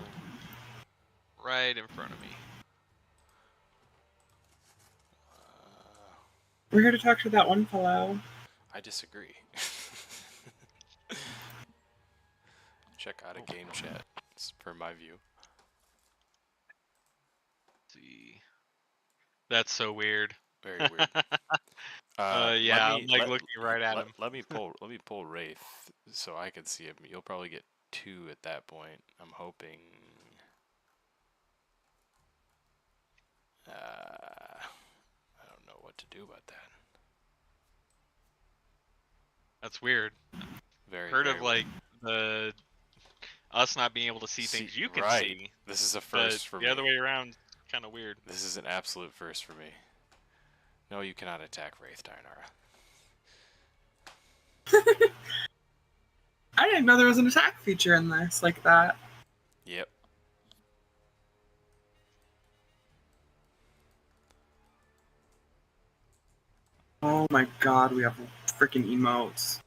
right in front of me. We're here to talk to that one fellow. I disagree. Check out a game chat. It's for my view. See. That's so weird. Very weird. Yeah, I'm like looking right at him. Let me pull Wraith so I can see him. You'll probably get 2 at that point. I'm hoping. I don't know what to do about that. That's weird. Very Heard very of like us not being able to see things you can see. This is a first for me. The other way around, kind of weird. This is an absolute first for me. No, you cannot attack Wraith, Dainara. I didn't know there was an attack feature in this like that. Yep. Oh my god, we have freaking emotes.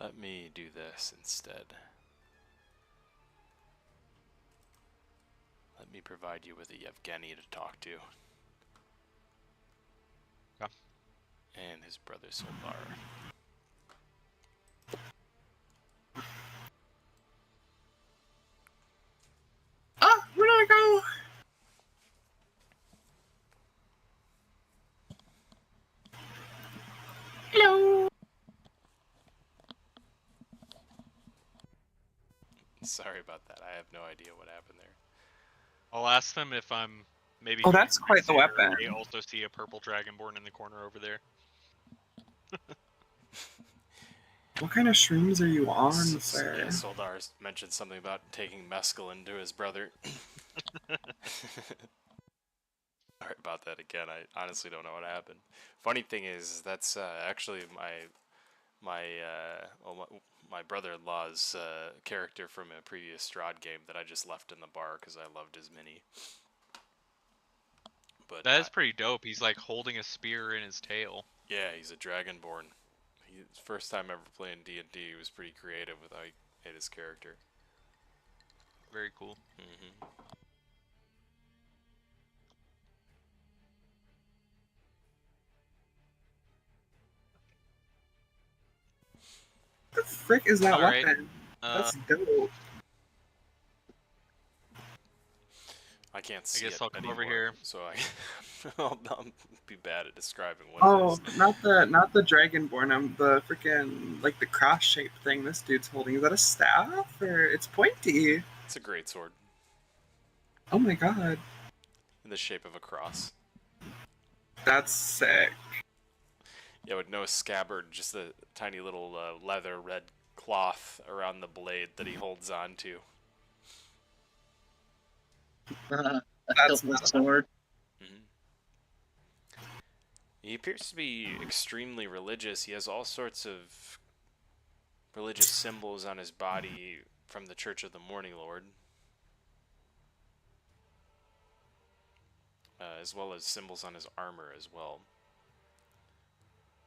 Let me do this instead. Let me provide you with a Yevgeny to talk to. Yeah. And his brother Soldar. Ah, where did I go? Hello. Sorry about that. I have no idea what happened there. I'll ask them if I'm maybe. Oh, that's quite the weapon. They also see a purple dragonborn in the corner over there. What kind of shrooms are you on, sir? Yeah, Soldar mentioned something about taking mescaline to his brother. Sorry about that again. I honestly don't know what happened. Funny thing is, that's actually my brother-in-law's character from a previous Strahd game that I just left in the bar because I loved his mini. But that is pretty dope. He's like holding a spear in his tail. Yeah, he's a dragonborn. First time ever playing D&D, he was pretty creative with how he made his character. Very cool. Mm-hmm. What the frick is that Alright. weapon? That's dope. I can't see I guess it I'll come anymore, over here. so I'll be bad at describing what Oh, it is. not the dragonborn. I'm the freaking like the cross-shaped thing this dude's holding. Is that a staff or it's pointy? It's a great sword Oh my god, in the shape of a cross. that's sick. Yeah, with no scabbard, just a tiny little leather red cloth around the blade that he holds on to. That's the sword. Mm-hmm. He appears to be extremely religious. He has all sorts of religious symbols on his body from the Church of the Morning Lord, as well as symbols on his armor as well.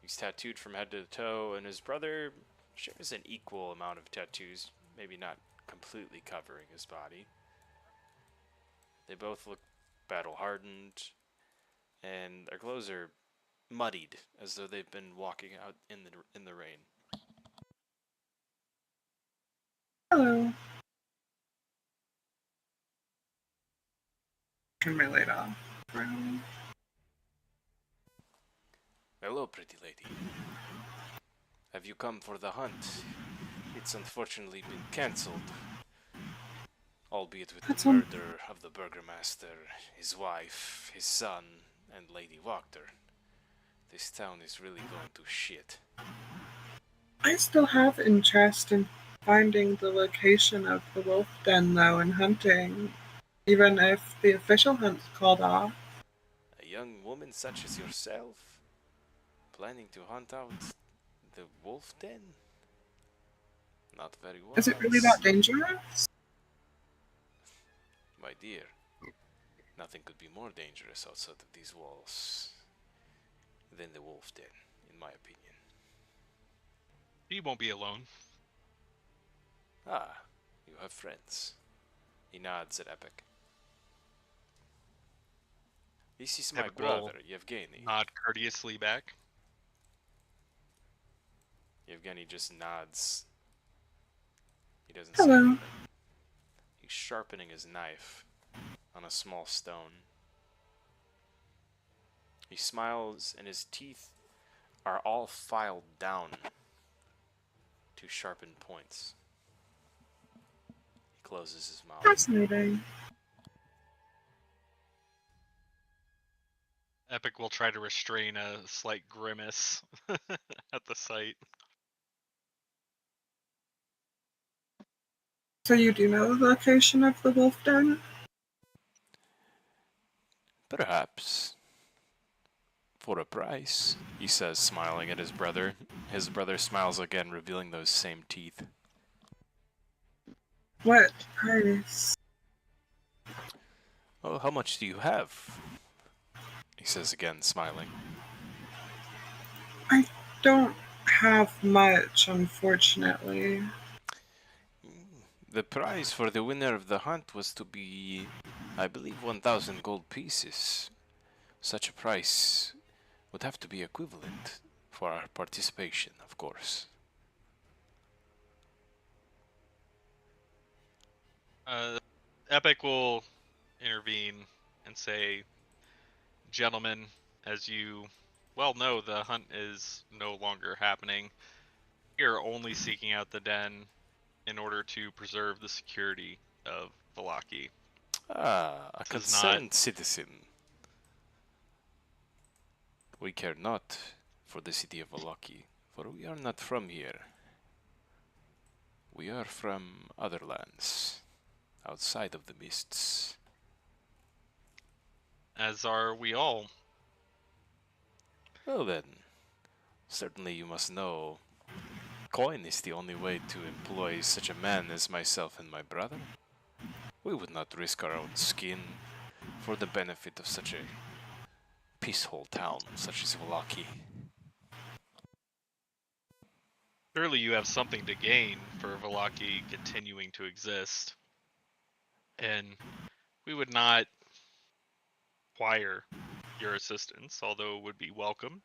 He's tattooed from head to toe, and his brother shares an equal amount of tattoos, maybe not completely covering his body. They both look battle-hardened, and their clothes are muddied, as though they've been walking out in the rain. Hello. Turn my light off. Hello, pretty lady. Have you come for the hunt? It's unfortunately been cancelled. Albeit with the murder of the burgomaster, his wife, his son, and Lady Wachter. This town is really going to shit. I still have interest in finding the location of the wolf den, though, and hunting, even if the official hunt's called off. A young woman such as yourself, planning to hunt out the wolf den? Not very wise. Is it really that dangerous? My dear, nothing could be more dangerous outside of these walls than the wolf den, in my opinion. He won't be alone. Ah, You have friends. He nods at Epic. This is my Epic will brother, Yevgeny. nod courteously back. Yevgeny just nods. He doesn't say Hello. anything. He's sharpening his knife on a small stone. He smiles, and his teeth are all filed down to sharpened points. He closes his mouth. Fascinating. Epic will try to restrain a slight grimace at the sight. So you do know the location of the wolf den? Perhaps. For a price, he says, smiling at his brother. His brother smiles again, revealing those same teeth. What price? Oh, how much do you have? He says again, smiling. I don't have much, unfortunately. The prize for the winner of the hunt was to be, I believe, 1,000 gold pieces. Such a price would have to be equivalent for our participation, of course. Epic will intervene and say, "Gentlemen, as you well know, the hunt is no longer happening. We are only seeking out the den in order to preserve the security of Valaki. Ah, a This is not- concerned citizen. We care not for the city of Valaki, for we are not from here. We are from other lands, outside of the mists. As are we all. Well then, certainly you must know, coin is the only way to employ such a man as myself and my brother. We would not risk our own skin for the benefit of such a peaceful town such as Valaki. Surely you have something to gain for Valaki continuing to exist. And we would not require your assistance, although it would be welcome.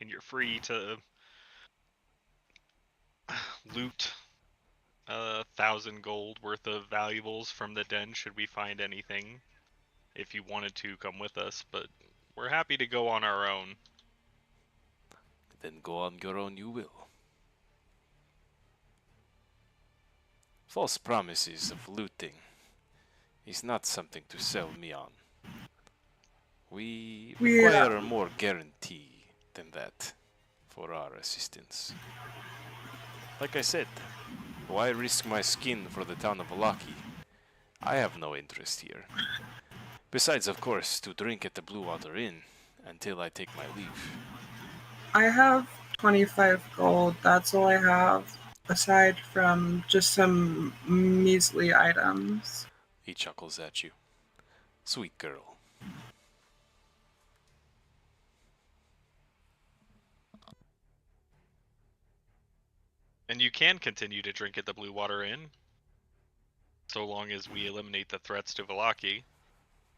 And you're free to loot 1,000 gold worth of valuables from the den should we find anything, if you wanted to come with us, but we're happy to go on our own. Then go on your own you will. False promises of looting is not something to sell me on. We require a more guarantee than that for our assistance. Like I said, why risk my skin for the town of Valaki? I have no interest here. Besides, of course, to drink at the Blue Water Inn until I take my leave. I have 25 gold. That's all I have, aside from just some measly items. He chuckles at you. Sweet girl. And you can continue to drink at the Blue Water Inn, so long as we eliminate the threats to Valaki.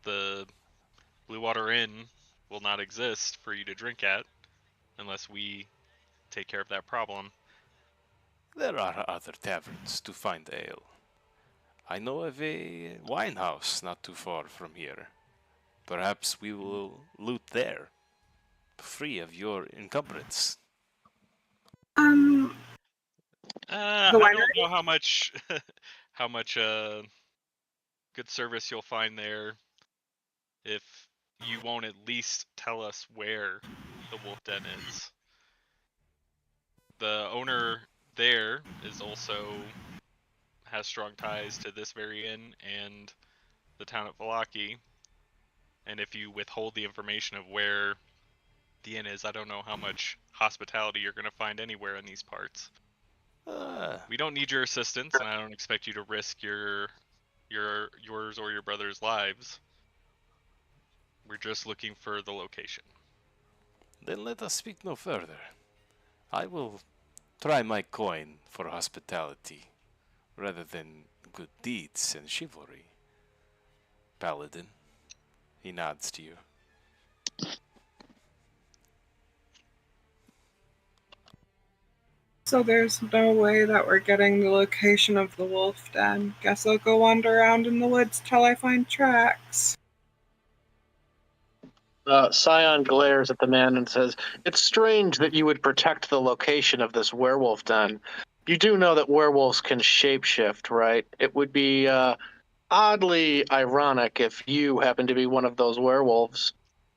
The Blue Water Inn will not exist for you to drink at, unless we take care of that problem. There are other taverns to find ale. I know of a wine house not too far from here. Perhaps we will loot there, free of your encumbrance. The I don't winery? know how much how much good service you'll find there if you won't at least tell us where the wolf den is. The owner there is also has strong ties to this very inn and the town of Valaki. And if you withhold the information of where the inn is, I don't know how much hospitality you're going to find anywhere in these parts. We don't need your assistance, and I don't expect you to risk yours or your brother's lives. We're just looking for the location. Then let us speak no further. I will try my coin for hospitality. rather than good deeds and chivalry. Paladin. He nods to you. So there's no way that we're getting the location of the wolf den. Guess I'll go wander around in the woods till I find tracks. Scion glares at the man and says, "It's strange that you would protect the location of this werewolf den. You do know that werewolves can shapeshift, right? It would be oddly ironic if you happen to be one of those werewolves.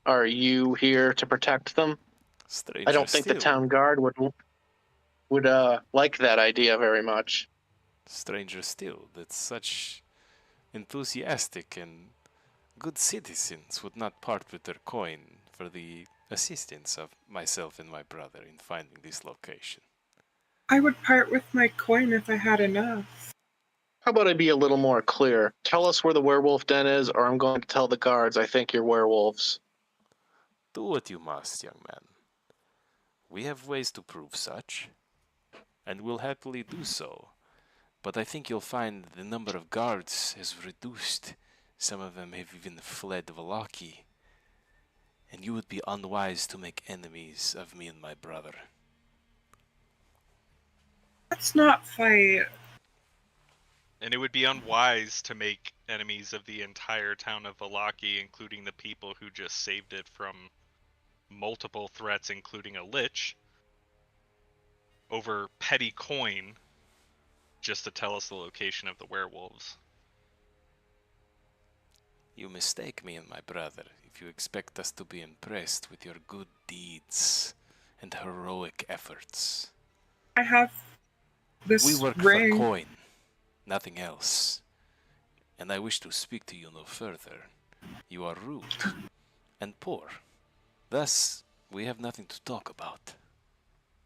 Are you here to protect them? I Stranger don't think the still. town guard would like that idea very much." Stranger still, that such enthusiastic and good citizens would not part with their coin for the assistance of myself and my brother in finding this location. I would part with my coin if I had enough. How about I be a little more clear? Tell us where the werewolf den is, or I'm going to tell the guards I think you're werewolves. Do what you must, young man. We have ways to prove such, and will happily do so. But I think you'll find the number of guards has reduced. Some of them have even fled Valaki, and you would be unwise to make enemies of me and my brother. Let's not fight. And it would be unwise to make enemies of the entire town of Valaki, including the people who just saved it from multiple threats, including a lich, over petty coin, just to tell us the location of the werewolves. You mistake me and my brother if you expect us to be impressed with your good deeds and heroic efforts. I have this We work ring. for coin, nothing else. And I wish to speak to you no further. You are rude and poor. Thus, we have nothing to talk about.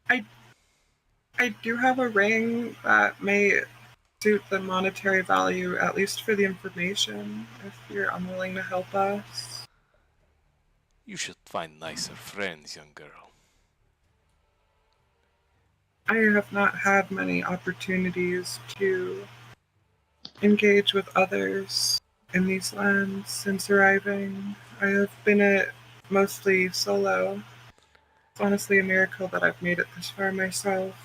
I do have a ring that may suit the monetary value, at least for the information, if you're unwilling to help us. You should find nicer friends, young girl. I have not had many opportunities to engage with others in these lands since arriving. I have been it mostly solo. It's honestly a miracle that I've made it this far myself.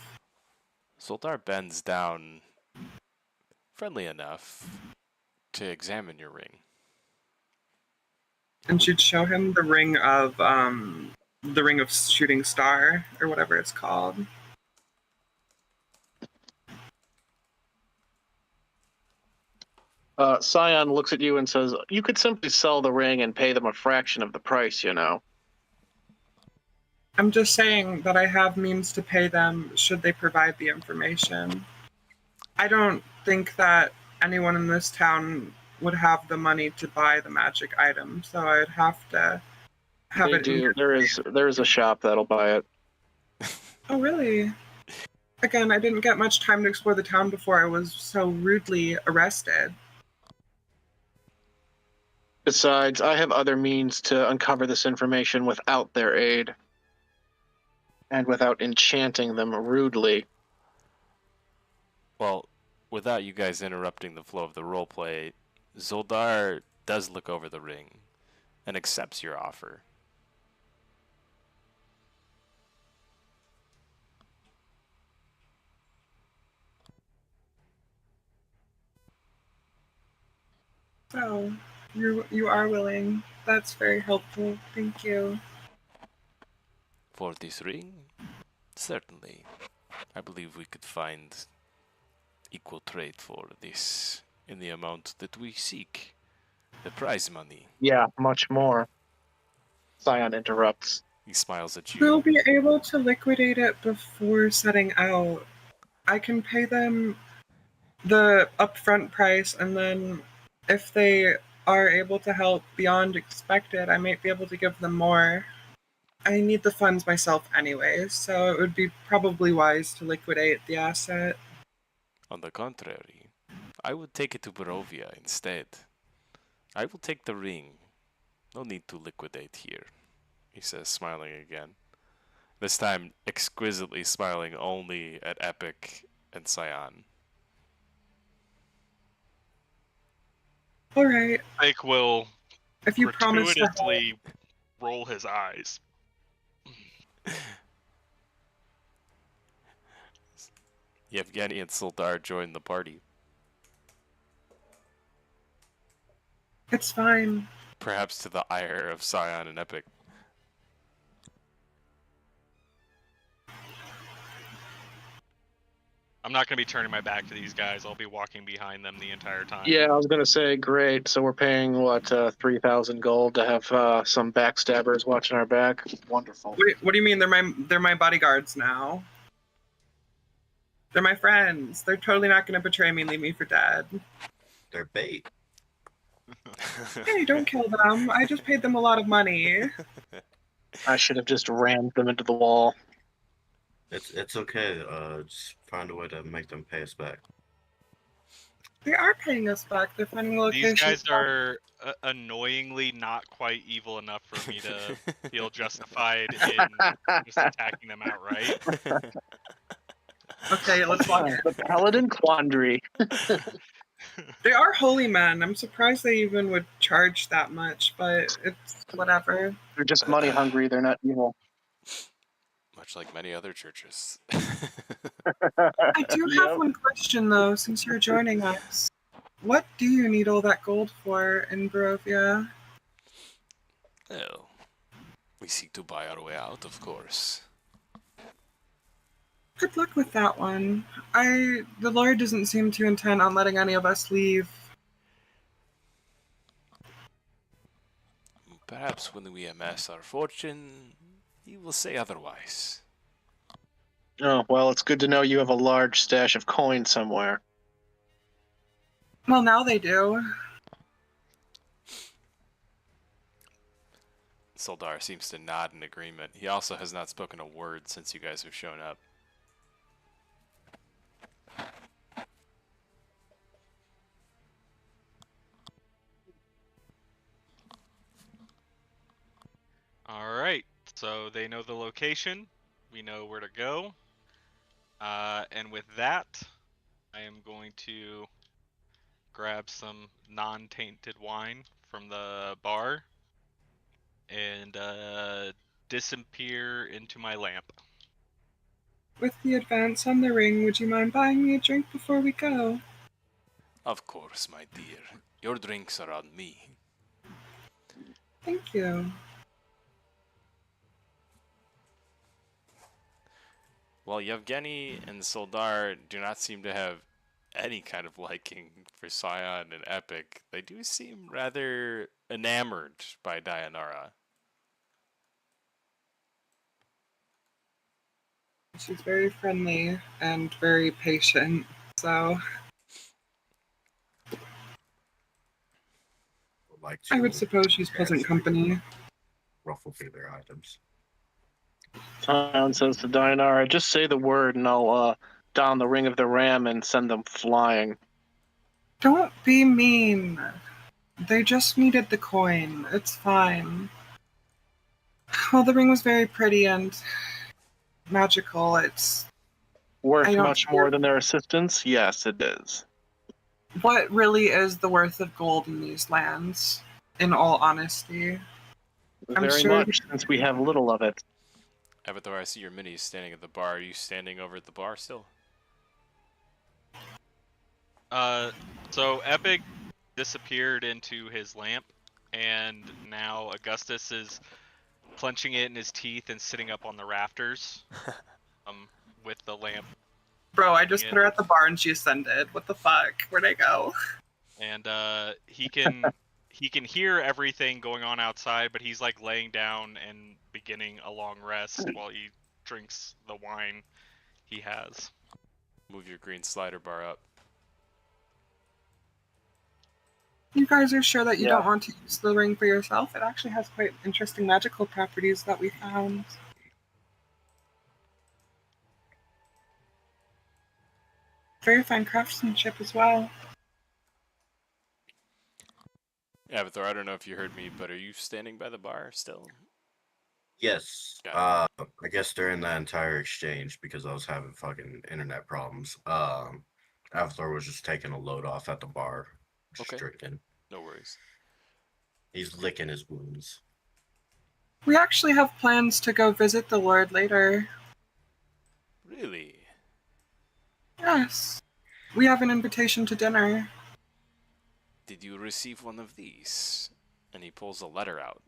Zoltar bends down, friendly enough, to examine your ring. And she'd show him the ring of shooting star, or whatever it's called. Scion looks at you and says, "You could simply sell the ring and pay them a fraction of the price, you know." I'm just saying that I have means to pay them should they provide the information. I don't think that anyone in this town would have the money to buy the magic item, so I'd have to have They it. do. There is a shop that'll buy it. Oh, really? Again, I didn't get much time to explore the town before I was so rudely arrested. Besides, I have other means to uncover this information without their aid. And without enchanting them rudely. Well, without you guys interrupting the flow of the roleplay, Zoldar does look over the ring and accepts your offer. So, you are willing. That's very helpful. Thank you. For this ring? Certainly. I believe we could find equal trade for this in the amount that we seek. The prize money. Yeah, much more. Scion interrupts. He smiles at you. We'll be able to liquidate it before setting out. I can pay them the upfront price, and then if they are able to help beyond expected, I might be able to give them more. I need the funds myself anyways, so it would be probably wise to liquidate the asset. On the contrary, I would take it to Barovia instead. I will take the ring. No need to liquidate here, he says, smiling again. This time exquisitely smiling only at Epic and Scion. All right. Fake will If you promise to help. gratuitously roll his eyes. Yevgeny and Sildar join the party. It's fine. Perhaps to the ire of Scion and Epic. I'm not going to be turning my back to these guys. I'll be walking behind them the entire time. Yeah, I was gonna say, great. So we're paying what 3,000 gold to have some backstabbers watching our back. Wonderful. What do you mean? They're my bodyguards now. They're my friends. They're totally not going to betray me and leave me for dead. They're bait. Hey, don't kill them. I just paid them a lot of money. I should have just rammed them into the wall. It's okay. Just find a way to make them pay us back. They are paying us back. They're finding a location. These guys are annoyingly not quite evil enough for me to feel justified in just attacking them outright. Okay, let's watch it. The Paladin Quandary. They are holy men. I'm surprised they even would charge that much, but it's whatever. They're just money hungry. They're not evil. Much like many other churches. I do have one question, though, since you're joining us. What do you need all that gold for in Barovia? Well, we seek to buy our way out, of course. Good luck with that one. The Lord doesn't seem too intent on letting any of us leave. Perhaps when we amass our fortune, he will say otherwise. Oh, well, it's good to know you have a large stash of coin somewhere. Well, now they do. Sildar seems to nod in agreement. He also has not spoken a word since you guys have shown up. Alright, so they know the location. We know where to go. And with that, I am going to grab some non-tainted wine from the bar and disappear into my lamp. With the advance on the ring, would you mind buying me a drink before we go? Of course, my dear. Your drinks are on me. Thank you. While Yevgeny and Sildar do not seem to have any kind of liking for Scion and Epic, they do seem rather enamored by Dayanara. She's very friendly and very patient, so Like I would to suppose she's pleasant company. ruffle through their items. Tion says to Dainara, just say the word and I'll down the ring of the ram and send them flying. Don't be mean. They just needed the coin. It's fine. Well, the ring was very pretty and magical. It's Worth I don't much more than their assistance? Yes, it is. what really is the worth of gold in these lands, in all honesty. I'm Very sure- much, since we have little of it. Avatar, I see your minis standing at the bar. Are you standing over at the bar still? So Epic disappeared into his lamp, and now Augustus is clenching it in his teeth and sitting up on the rafters, with the lamp. Bro, I just put her at the bar and she ascended. What the fuck? Where'd I go? And he can hear everything going on outside, but he's like laying down and beginning a long rest while he drinks the wine he has. Move your green slider bar up. You guys are sure that you Yeah. don't want to use the ring for yourself? It actually has quite interesting magical properties that we found. Very fine craftsmanship as well. Avatar, I don't know if you heard me, but are you standing by the bar still? Yes. Got I guess during that entire exchange, because I was having fucking internet problems, Avatar was just taking a load off at the bar, just Okay. drinking. No worries. He's licking his wounds. We actually have plans to go visit the Lord later. Really? Yes. We have an invitation to dinner. Did you receive one of these? And he pulls a letter out.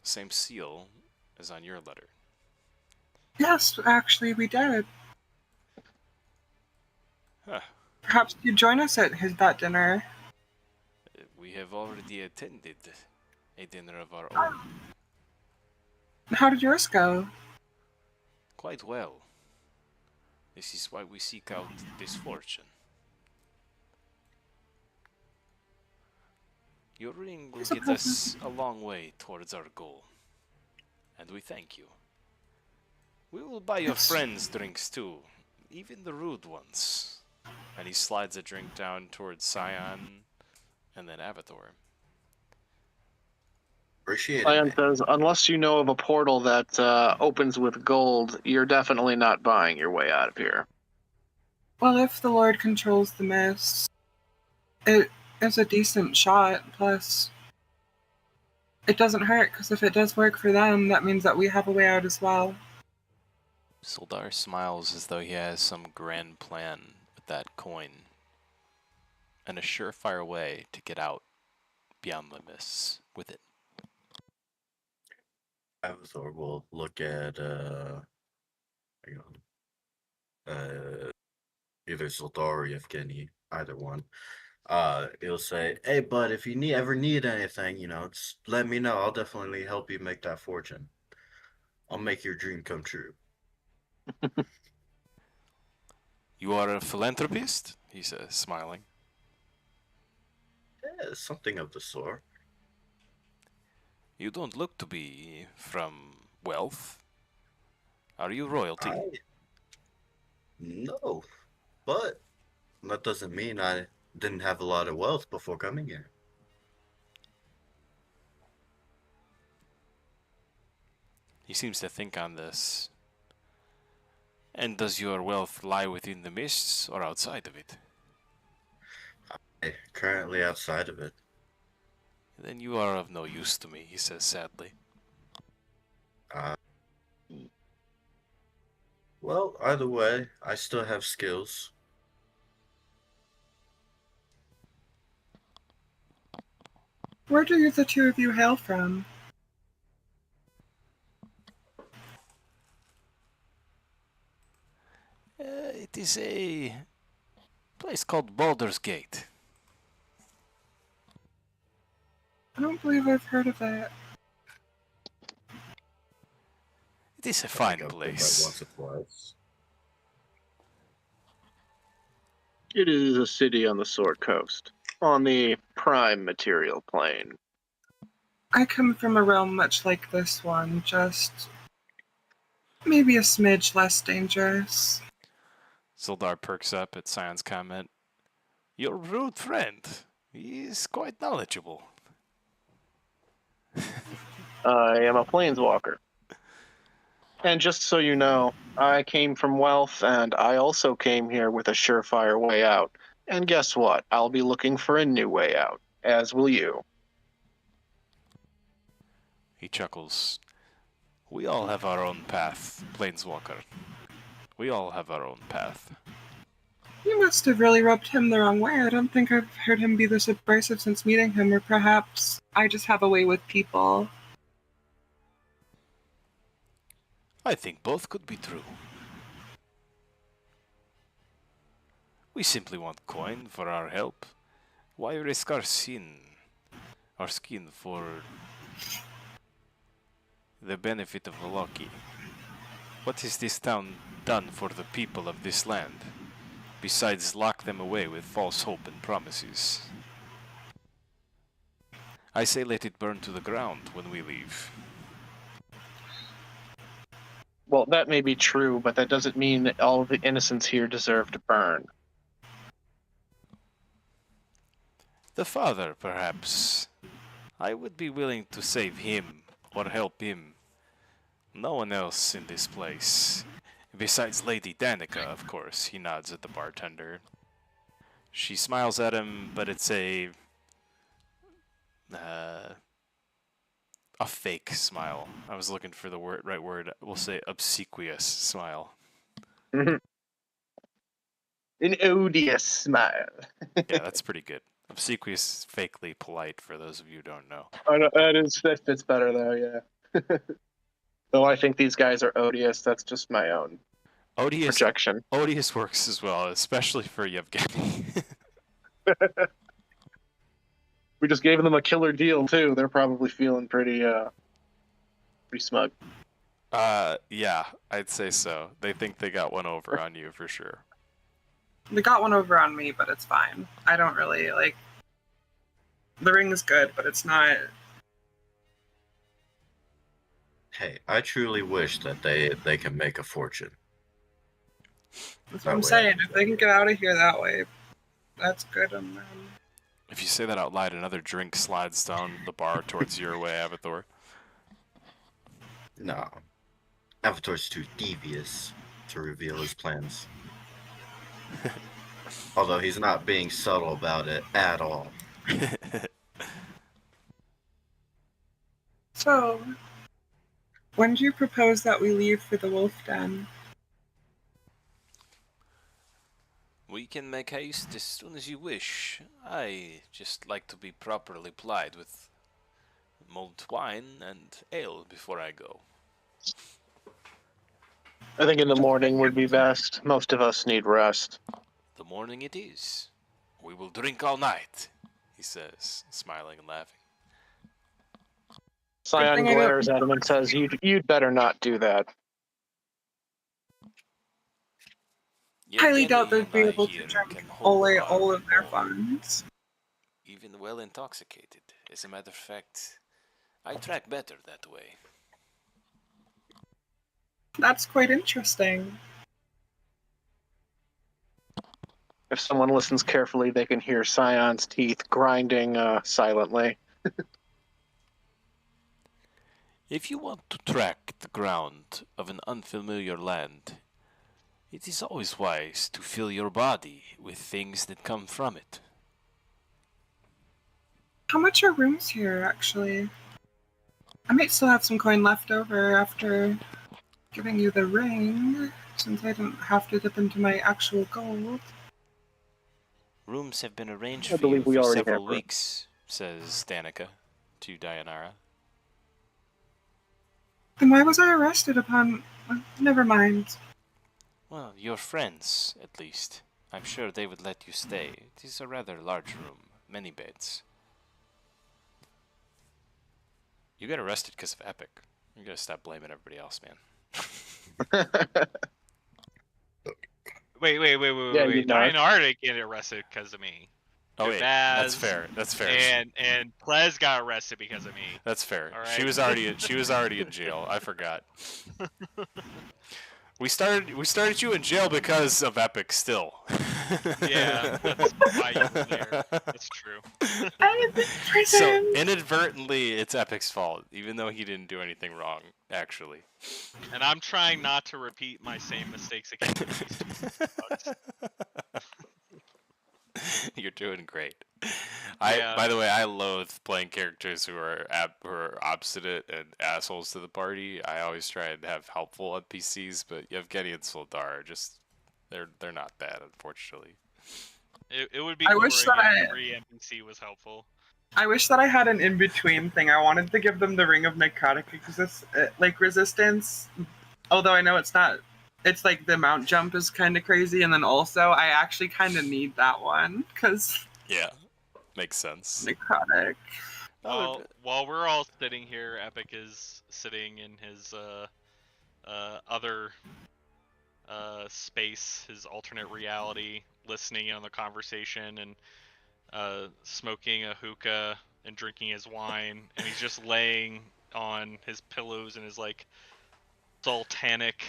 Same seal as on your letter. Yes, actually, we did. Huh. Perhaps you'd join us at that dinner. We have already attended a dinner of our own. How did yours go? Quite well. This is why we seek out this fortune. Your ring will get us a long way towards our goal. And we thank you. We will buy your friends drinks too, even the rude ones. And he slides a drink down towards Scion and then Avatar. Appreciate it, Cyan man. says, unless you know of a portal that opens with gold, you're definitely not buying your way out of here. Well, if the Lord controls the mist, it is a decent shot. Plus, it doesn't hurt, because if it does work for them, that means that we have a way out as well. Sildar smiles as though he has some grand plan with that coin. And a surefire way to get out beyond the mists with it. Avatar will look at hang on. Either Sildar or Yevgeny, either one. He'll say, "Hey, bud, if you ever need anything, just let me know. I'll definitely help you make that fortune. I'll make your dream come true." You are a philanthropist? He says, smiling. Yeah, something of the sort. You don't look to be from wealth. Are you royalty? No, but that doesn't mean I didn't have a lot of wealth before coming here. He seems to think on this. And does your wealth lie within the mists or outside of it? Currently outside of it. Then you are of no use to me, he says sadly. Well, either way, I still have skills. Where do the two of you hail from? It is a place called Baldur's Gate. I don't believe I've heard of it. It is a I fine think I've been place. there once or twice. It is a city on the Sword Coast, on the prime material plane. I come from a realm much like this one, just maybe a smidge less dangerous. Sildar perks up at Sion's comment. Your rude friend. He is quite knowledgeable. I am a planeswalker. And just so you know, I came from wealth, and I also came here with a surefire way out. And guess what? I'll be looking for a new way out, as will you. He chuckles. We all have our own path, Planeswalker. We all have our own path. You must have really rubbed him the wrong way. I don't think I've heard him be this abrasive since meeting him, or perhaps I just have a way with people. I think both could be true. We simply want coin for our help. Why risk our skin for the benefit of Voloki? What has this town done for the people of this land, besides lock them away with false hope and promises? I say let it burn to the ground when we leave. Well, that may be true, but that doesn't mean that all of the innocents here deserve to burn. The father, perhaps. I would be willing to save him or help him. No one else in this place. Besides Lady Danica, of course. He nods at the bartender. She smiles at him, but it's a a fake smile. I was looking for the right word. We'll say obsequious smile. An odious smile. Yeah, that's pretty good. Obsequious, fakely polite. For those of you who don't know. That fits better though. Yeah. Though I think these guys are odious. That's just my own Odious. projection. Odious works as well, especially for Yevgeny. We just gave them a killer deal too. They're probably feeling pretty smug. Yeah, I'd say so. They think they got one over on you for sure. They got one over on me, but it's fine. I don't really like. The ring is good, but it's not. Hey, I truly wish that they can make a fortune. That's That what I'm way saying. I- If they can get out of here that way, that's good on them. If you say that out loud, another drink slides down the bar towards your way, Avathor. No. Avatar's too devious to reveal his plans. Although he's not being subtle about it at all. So, when do you propose that we leave for the wolf den? We can make haste as soon as you wish. I just like to be properly plied with mulled wine and ale before I go. I think in the morning would be best. Most of us need rest. The morning it is. We will drink all night, he says, smiling and laughing. Scion thing I don't- glares at him and says, "You'd better not do that." Highly doubt Yevgeny they'd and be I able to here drink can hold away our all of their own, funds. even well intoxicated. As a matter of fact, I track better that way. That's quite interesting. If someone listens carefully, they can hear Scion's teeth grinding silently. If you want to track the ground of an unfamiliar land, it is always wise to fill your body with things that come from it. How much are rooms here, actually? I might still have some coin left over after giving you the ring, since I didn't have to dip into my actual gold. Rooms have been arranged I for you believe we for already several have room. weeks, says Danica to Dianara. Then why was I arrested upon... Never mind. Well, your friends, at least. I'm sure they would let you stay. It is a rather large room, many beds. You got arrested because of Epic. You gotta stop blaming everybody else, man. Wait. Yeah, you know. Dianara get arrested because of me. Oh wait, that's Jabaz fair. That's fair. And Plez got arrested because of me. That's fair. All She right. was already in jail. I forgot. We started you in jail because of Epic still. Yeah, that's why you were there. That's true. I was in prison! So inadvertently, it's Epic's fault, even though he didn't do anything wrong, actually. And I'm trying not to repeat my same mistakes again. You're doing great. Yeah. By the way, I loathe playing characters who are obstinate and assholes to the party. I always try and have helpful NPCs, but Yevgeny and Soldar are just they're not bad, unfortunately. It would be I cooler wish that if every NPC was helpful. I wish that I had an in-between thing. I wanted to give them the Ring of Necrotic resistance, although I know it's not. It's like the mount jump is kind of crazy, and then also I actually kind of need that one because Yeah, makes sense. necrotic. While we're all sitting here, Epic is sitting in his other space, his alternate reality, listening in on the conversation and smoking a hookah and drinking his wine, and he's just laying on his pillows in his like sultanic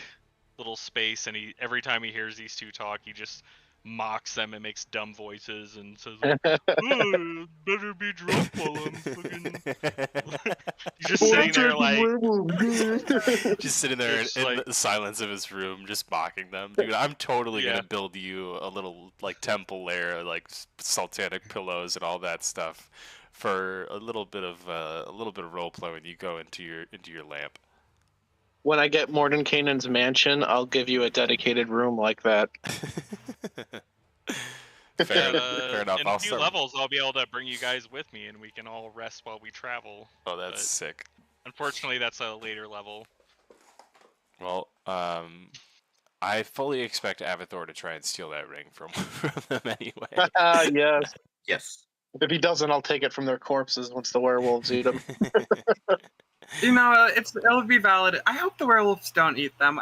little space, and every time he hears these two talk, he just mocks them and makes dumb voices and says, "Oh, better be drunk while I'm fucking." He's just sitting there like, Just sitting there Just in like- the silence of his room, just mocking them. Dude, I'm totally Yeah. gonna build you a little like temple lair, like sultanic pillows and all that stuff for a little bit of role play when you go into your lamp. When I get Mordenkainen's mansion, I'll give you a dedicated room like that. Fair, But, fair enough. In I'll a few start. levels, I'll be able to bring you guys with me, and we can all rest while we travel. Oh, that's but- sick. Unfortunately, that's a later level. Well, I fully expect Avathor to try and steal that ring from them anyway. Yes. Yes. If he doesn't, I'll take it from their corpses once the werewolves eat them. You know, it'll be valid. I hope the werewolves don't eat them.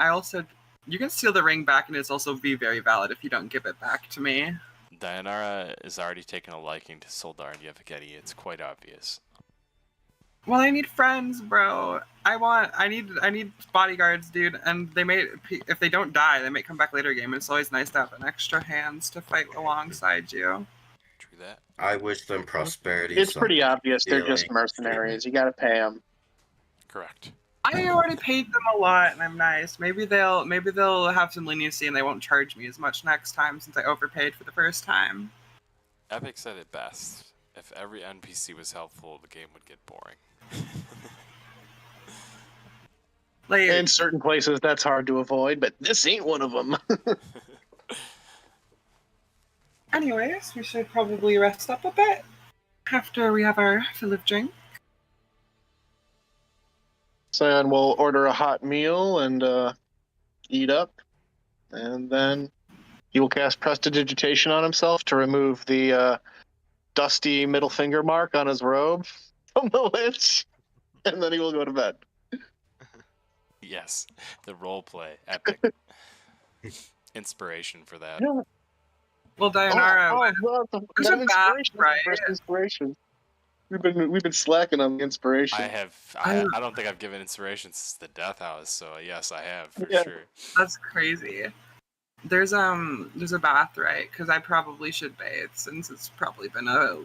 You can steal the ring back, and it's also be very valid if you don't give it back to me. Dayanara is already taking a liking to Soldar and Yevgeny. It's quite obvious. Well, I need friends, bro. I need bodyguards, dude. And if they don't die, they may come back later game. And it's always nice to have an extra hands to fight alongside you. True that. I wish them prosperity. It's so pretty I can obvious they're just stealing. mercenaries. You gotta pay them. Correct. I already paid them a lot, and I'm nice. Maybe they'll have some leniency, and they won't charge me as much next time since I overpaid for the first time. Epic said it best. If every NPC was helpful, the game would get boring. Like, In certain places, that's hard to avoid, but this ain't one of them. anyways, we should probably rest up a bit after we have our fill of drink. Sion will order a hot meal and eat up, and then he will cast Prestidigitation on himself to remove the dusty middle finger mark on his robe from the Lich, and then he will go to bed. Yes, the role play, epic. Inspiration for that. Yeah. Well, Dayanara, There's a bath, right? First inspiration. We've been slacking on the inspiration. I don't think I've given inspiration since the Death House, so yes, I have for Yeah. sure. That's crazy. There's a bath, right? Because I probably should bathe since it's probably been a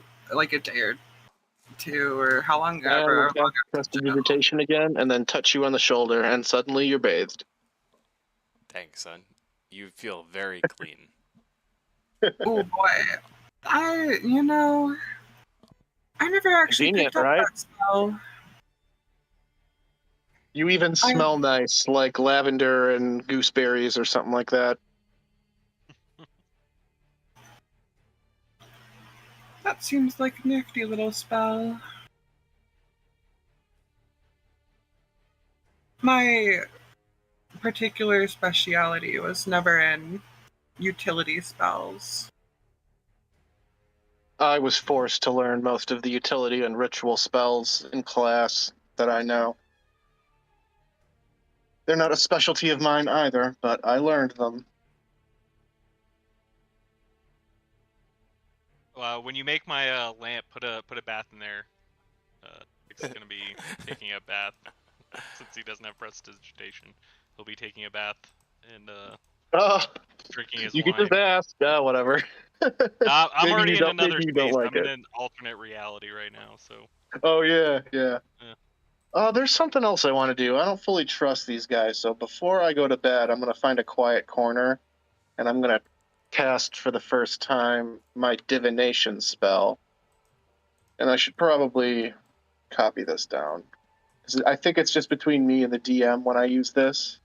day or two, or how long And ever. we'll cast Prestidigitation again, and then touch you on the shoulder, and suddenly you're bathed. Thanks, son. You feel very clean. Oh boy, I never actually Convenient, picked up right? that spell. You even smell nice, like lavender and gooseberries or something like that. That seems like a nifty little spell. My particular speciality was never in utility spells. I was forced to learn most of the utility and ritual spells in class that I know. They're not a specialty of mine either, but I learned them. When you make my lamp, put a bath in there. It's gonna be taking a bath since he doesn't have prestidigitation. He'll be taking a bath and Oh, drinking his you wine. can just ask. Whatever. I'm Maybe already you in don't- another maybe you space. don't like I'm in it. an alternate reality right now, so. Oh, yeah. Yeah. There's something else I want to do. I don't fully trust these guys, so before I go to bed, I'm going to find a quiet corner, and I'm going to cast for the first time my divination spell. And I should probably copy this down. 'Cause I think it's just between me and the DM when I use this.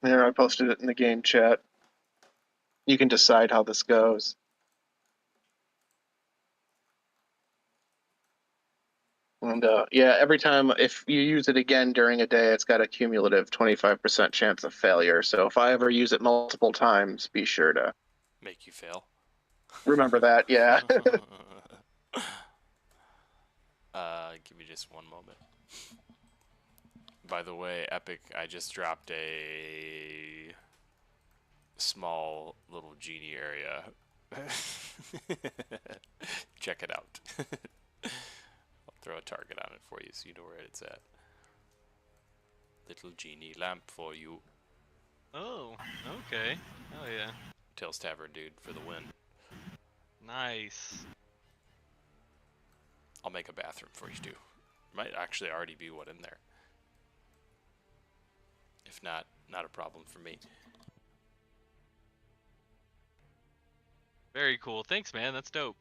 There, I posted it in the game chat. You can decide how this goes. And every time, if you use it again during a day, it's got a cumulative 25% chance of failure. So if I ever use it multiple times, be sure to Make you fail. remember that. Yeah. Give me just one moment. By the way, Epic, I just dropped a small little genie area. Check it out. I'll throw a target on it for you so you know where it's at. Little genie lamp for you. Oh, okay. Oh yeah. Tails Tavern dude for the win. Nice. I'll make a bathroom for you too. Might actually already be one in there. If not, not a problem for me. Very cool. Thanks, man. That's dope.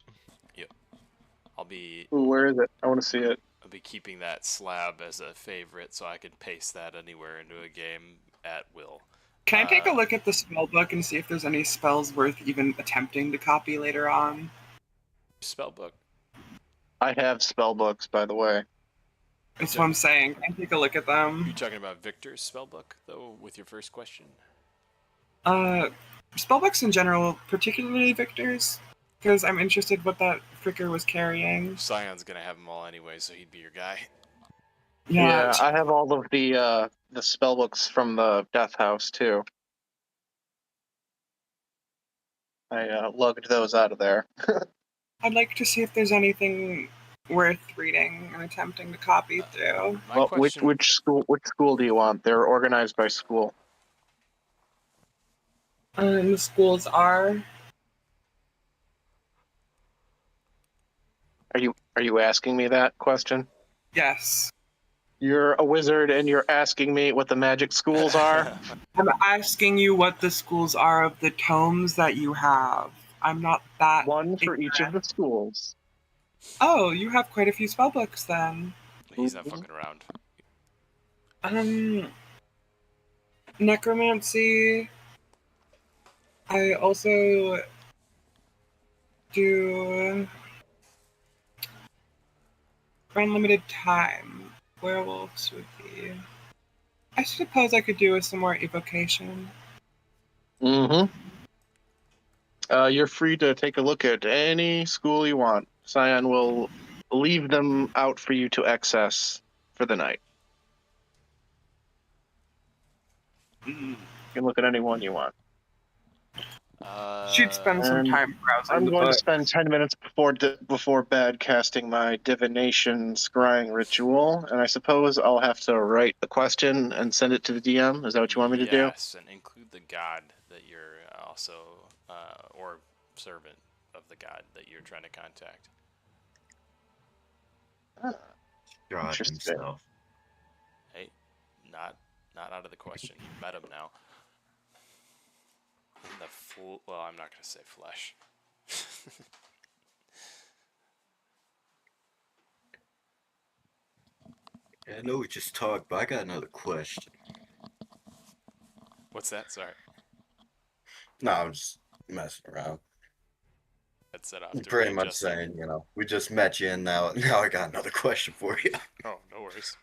I'll be Ooh, where is it? I want to see it. keeping that slab as a favorite, so I can paste that anywhere into a game at will. Can I take a look at the spell book and see if there's any spells worth even attempting to copy later on? Spellbook. I have spell books, by the way. That's what I'm saying. Can I take a look at them? You're talking about Victor's spellbook, though, with your first question. Spellbooks in general, particularly Victor's, because I'm interested what that fricker was carrying. Scion's gonna have them all anyway, so he'd be your guy. Yeah, I have all of the spell books from the Death House too. I lugged those out of there. I'd like to see if there's anything worth reading and attempting to copy through. My Well, question. which school do you want? They're organized by school. And the schools are. Are you asking me that question? Yes. You're a wizard and you're asking me what the magic schools are? I'm asking you what the schools are of the tomes that you have. I'm not that. One for each of the schools. Oh, you have quite a few spellbooks then. He's not fucking around. Necromancy. I also do for unlimited time. Werewolves would be. I suppose I could do with some more evocation. Mm-hmm. You're free to take a look at any school you want. Scion will leave them out for you to access for the night. You can look at any one you want. She'd spend some and time browsing I'm the going book. to spend 10 minutes before bed casting my divination scrying ritual, and I suppose I'll have to write the question and send it to the DM. Is that what you want me to do? Yes, and include the god that you're also, or servant of the god that you're trying to contact. God Interesting. himself. Hey, not out of the question. You met him now. In the well, I'm not gonna say flesh. I know we just talked, but I got another question. What's that? Sorry. No, I'm just messing around. That's set off to Pretty much readjusting. saying, we just met you, and now I got another question for you. Oh, no worries.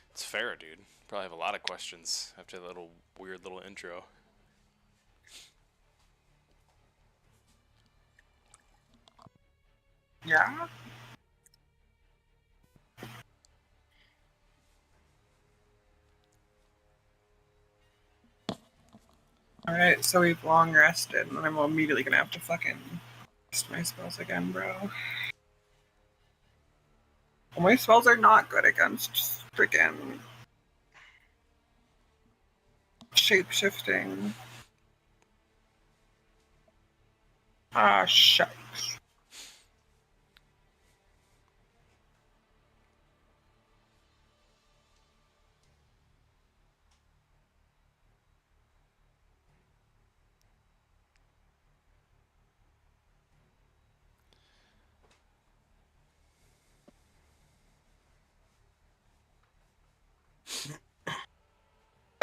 It's fair, dude. Probably have a lot of questions after that weird little intro. Yeah? Alright, so we've long rested, and I'm immediately gonna have to fucking rest my spells again, bro. Well, my spells are not good against freaking shape-shifting. Ah, shucks.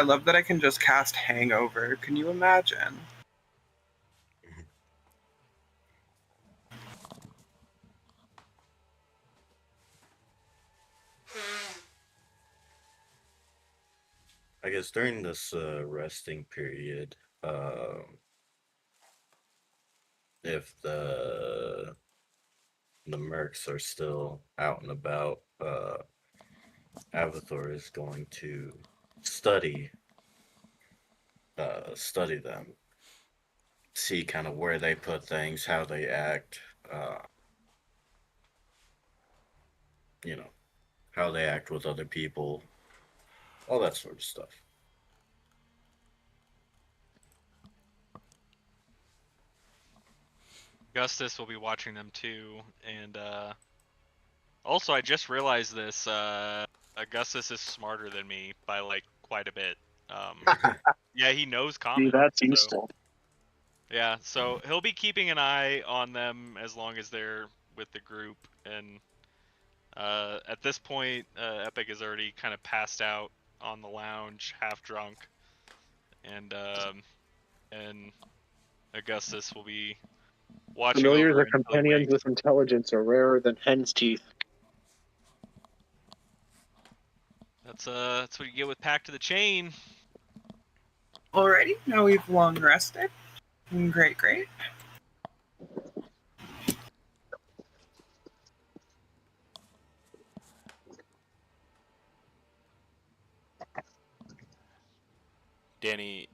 I love that I can just cast Hangover. Can you imagine? I guess during this resting period, if the mercs are still out and about, Avatar is going to study them, see kind of where they put things, how they act, how they act with other people, all that sort of stuff. Augustus will be watching them too, and also I just realized this. Augustus is smarter than me by like quite a bit. Yeah, he knows common. See, that's so useful. Yeah, so he'll be keeping an eye on them as long as they're with the group, and at this point, Epic is already kind of passed out on the lounge, half drunk, and Augustus will be watching Familiars over or until he companions wakes. with intelligence are rarer than hen's teeth. That's what you get with Pact to the Chain. Alrighty, now we've long rested. Great, great. Danny,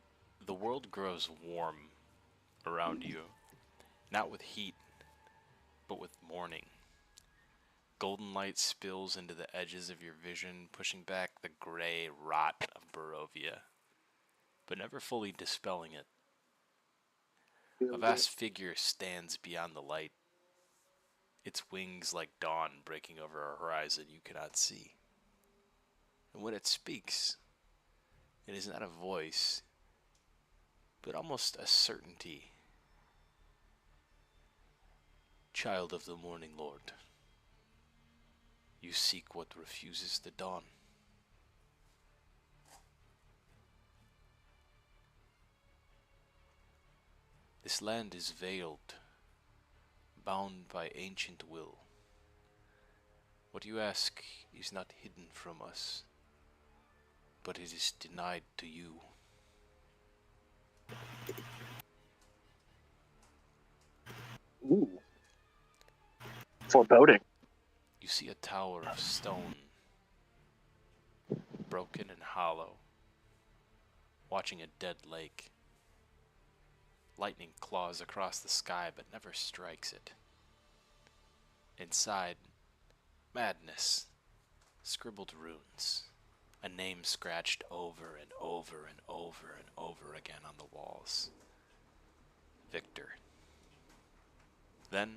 the world grows warm around you, not with heat, but with morning. Golden light spills into the edges of your vision, pushing back the gray rot of Barovia, but never fully dispelling it. A vast figure stands beyond the light, its wings like dawn breaking over a horizon you cannot see. And when it speaks, it is not a voice, but almost a certainty. Child of the Morning Lord, you seek what refuses the dawn. This land is veiled, bound by ancient will. What you ask is not hidden from us, but it is denied to you. Ooh. Foreboding. You see a tower of stone, broken and hollow, watching a dead lake. Lightning claws across the sky but never strikes it. Inside, madness, scribbled runes, a name scratched over and over and over and over again on the walls. Victor. Then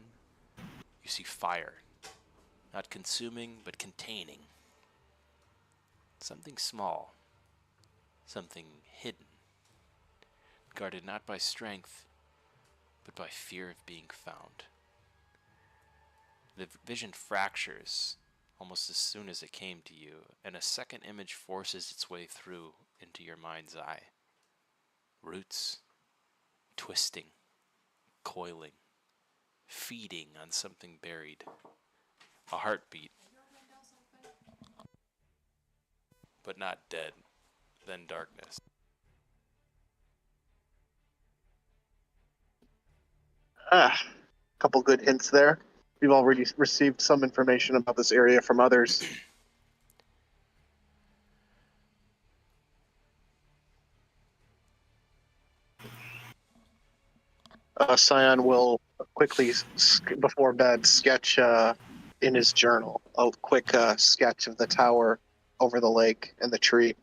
you see fire, not consuming but containing. Something small, something hidden, guarded not by strength, but by fear of being found. The vision fractures almost as soon as it came to you, and a second image forces its way through into your mind's eye. Roots, twisting, coiling, feeding on something buried. A heartbeat, but not dead. Then darkness. Couple good hints there. We've already received some information about this area from others. Scion will quickly, before bed, sketch in his journal a quick sketch of the tower over the lake and the tree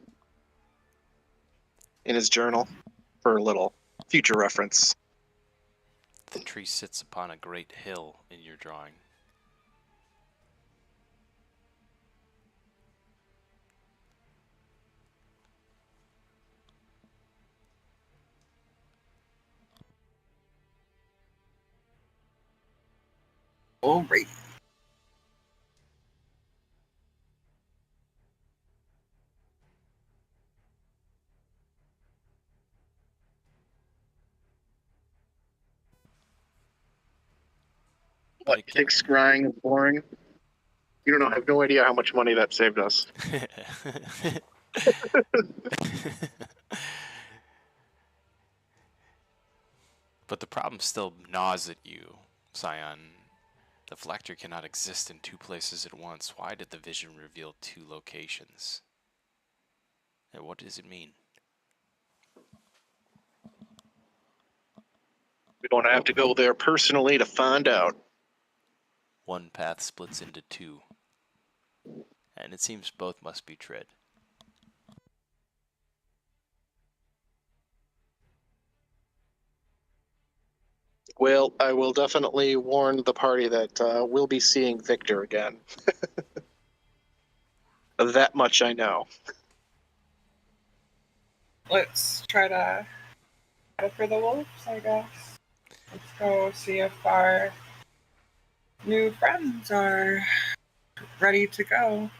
in his journal for a little future reference. The tree sits upon a great hill in your drawing. Alright. But What, you think scrying is boring? You don't know, I have no idea how much money that saved us. But the problem still gnaws at you, Scion. The phylactery cannot exist in two places at once. Why did the vision reveal two locations? And what does it mean? We don't have to go there personally to find out. One path splits into two, and it seems both must be tread. Well, I will definitely warn the party that we'll be seeing Victor again. That much I know. Let's try to Headed for the wolves, I guess. Let's go see if our new friends are ready to go.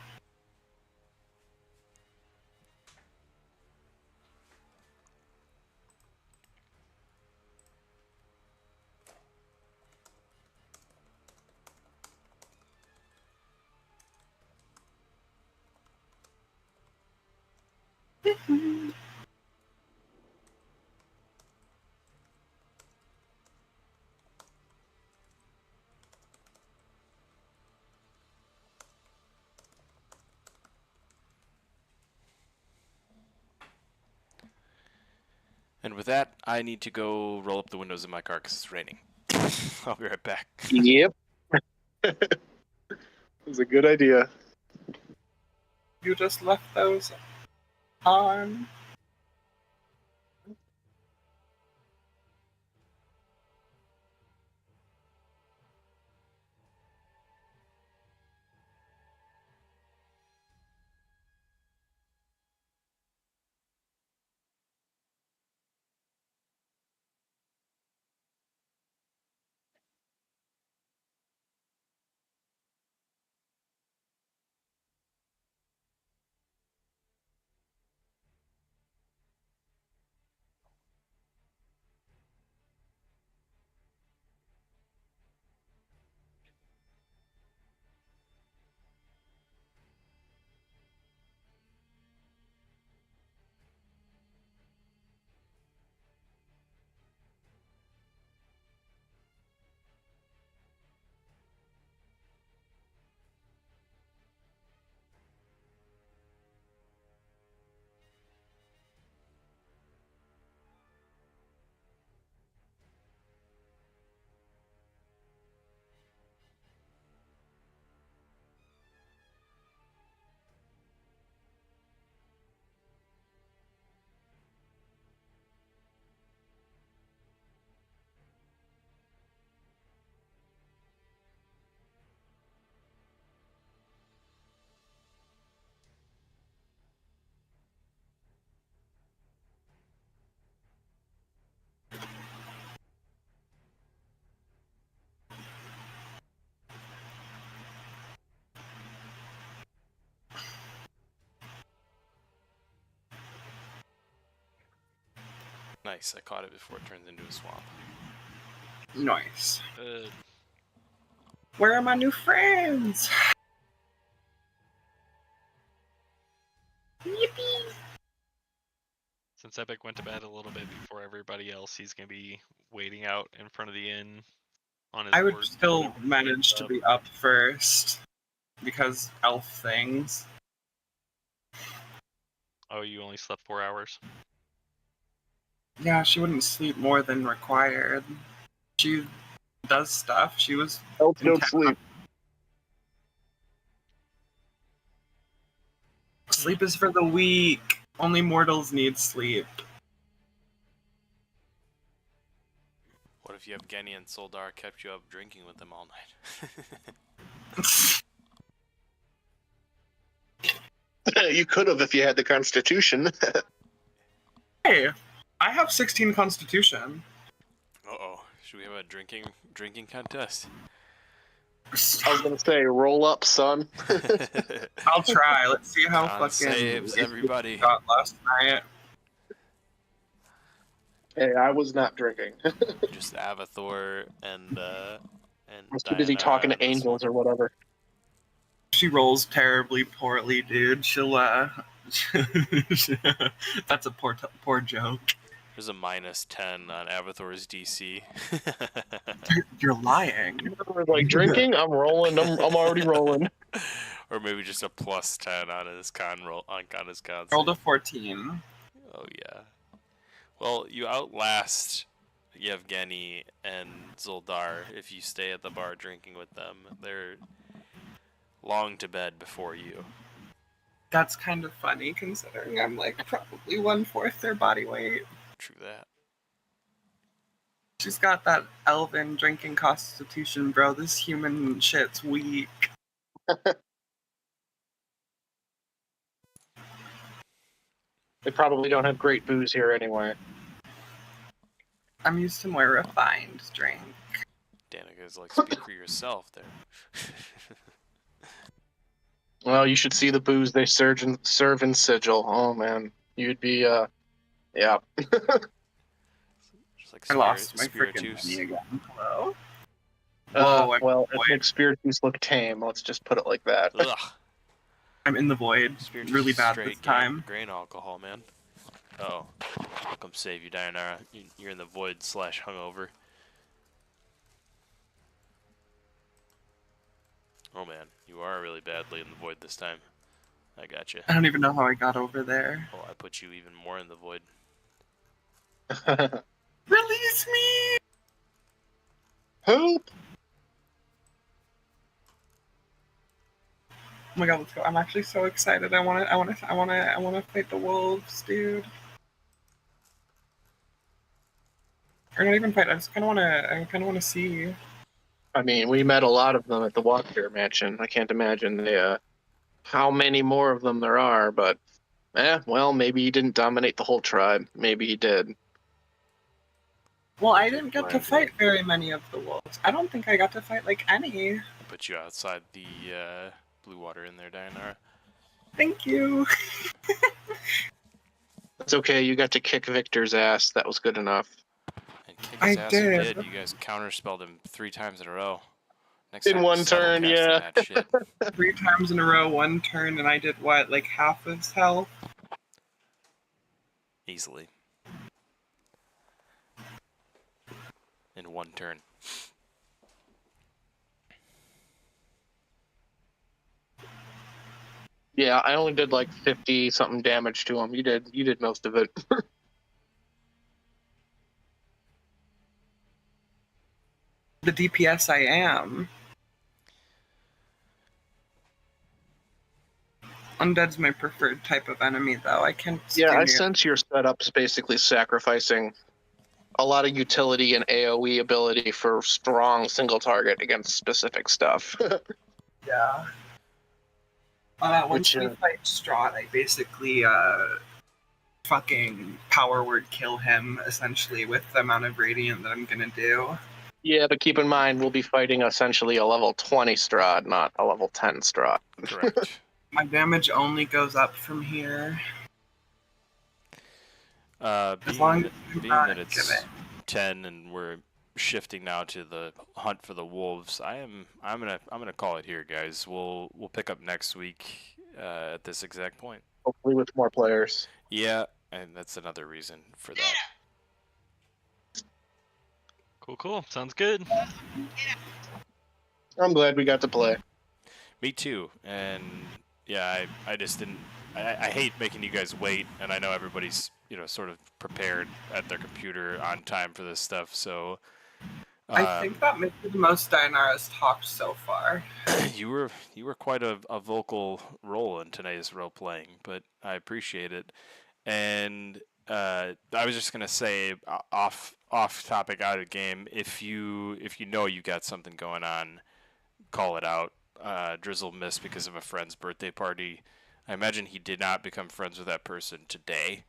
And with that, I need to go roll up the windows in my car because it's raining. I'll be right back. Yep. It was a good idea. You just left those on. Nice, I caught it before it turns into a swamp. Nice. Uh, Where are my new friends? Yippee! since Epic went to bed a little bit before everybody else, he's gonna be waiting out in front of the inn on his I would horse. still manage to be up first because elf things. Oh, you only slept 4 hours. Yeah, she wouldn't sleep more than required. She does stuff. She was Elves don't intent sleep. Sleep is for the weak. Only mortals need sleep. What if you have Genny and Soldar kept you up drinking with them all night? You could have if you had the Constitution. Hey, I have 16 constitution. Uh-oh. Should we have a drinking contest? I was gonna say, roll up, son. I'll try. Let's see how Con fucking saves, wasted everybody. we got last night. Hey, I was not drinking. Just Avathor and I was too busy Diana talking to and this angels one. or whatever. She rolls terribly poorly, dude. She'll that's a poor joke. There's a -10 on Avathor's DC. You're lying. Like drinking, I'm rolling. I'm already rolling. Or maybe just a +10 on his on his con Rolled a save. 14. Oh yeah. Well, you outlast Yevgeny and Zoldar if you stay at the bar drinking with them. They're long to bed before you. That's kind of funny considering I'm like probably 1/4 their body weight. True that. She's got that elven drinking constitution, bro. This human shit's weak. They probably don't have great booze here anyway. I'm used to more refined drink. Danica's like, speak for yourself there. Well, you should see the booze they serve in Sigil. Oh man, you'd be yeah. Just like I lost my freaking Spiritus. money again. Hello? Whoa, I'm Well, in it the makes Spiritus look tame. Let's just put it like that. Ugh. I'm in the void. Spiritus Really is bad straight this time. grain alcohol, man. Oh, I'll come save you, Dianara. You're in the void / hungover. Oh man, you are really badly in the void this time. I got you. I don't even know how I got over there. Oh, I put you even more in the void. Release me! Help! Oh my god, let's go. I'm actually so excited. I wanna fight the wolves, dude. Or not even fight, I kinda wanna see. I mean, we met a lot of them at the Walker Mansion. I can't imagine how many more of them there are, but well, maybe he didn't dominate the whole tribe. Maybe he did. Well, I didn't get to fight very many of the wolves. I don't think I got to fight like any. I put you outside the blue water in there, Dianara. Thank you. It's okay. You got to kick Victor's ass. That was good enough. And kick his I ass did. you did. You guys counterspelled him 3 times in a row. Next In time, one turn, subtle yeah. casting that shit. 3 times in a row, 1 turn, and I did what, like half his health? Easily. In 1 turn. Yeah, I only did like 50 something damage to him. You did most of it. The DPS I am. Undead's my preferred type of enemy, though. I can't. Yeah, I sense your setup's basically sacrificing a lot of utility and AoE ability for strong single target against specific stuff. Yeah. Once we fight Strahd, I basically fucking power word kill him essentially with the amount of radiant that I'm gonna do. Yeah, but keep in mind we'll be fighting essentially a level 20 Strahd, not a level 10 Strahd. Correct. My damage only goes up from here. Being that it's 10 and we're shifting now to the hunt for the wolves, I'm gonna call it here, guys. We'll pick up next week at this exact point. Hopefully with more players. Yeah, and that's another reason for that. Cool. Sounds good. I'm glad we got to play. Me too. And yeah, I just didn't. I hate making you guys wait, and I know everybody's sort of prepared at their computer on time for this stuff. So I think that may be the most Dianara's talked so far. you were quite a vocal role in today's role playing, but I appreciate it. And I was just gonna say off topic, out of game. If you know you got something going on, call it out. Drizzle missed because of a friend's birthday party. I imagine he did not become friends with that person today,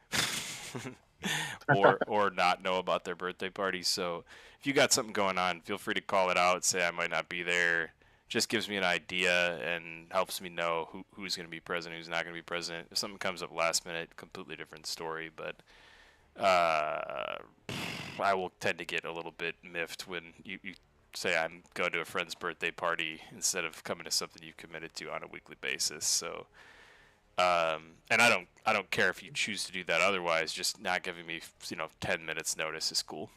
or not know about their birthday party. So if you got something going on, feel free to call it out. Say I might not be there. Just gives me an idea and helps me know who's going to be present, who's not going to be present. If something comes up last minute, completely different story. But I will tend to get a little bit miffed when you say I'm going to a friend's birthday party instead of coming to something you've committed to on a weekly basis. So, and I don't care if you choose to do that otherwise. Just not giving me 10 minutes notice is cool.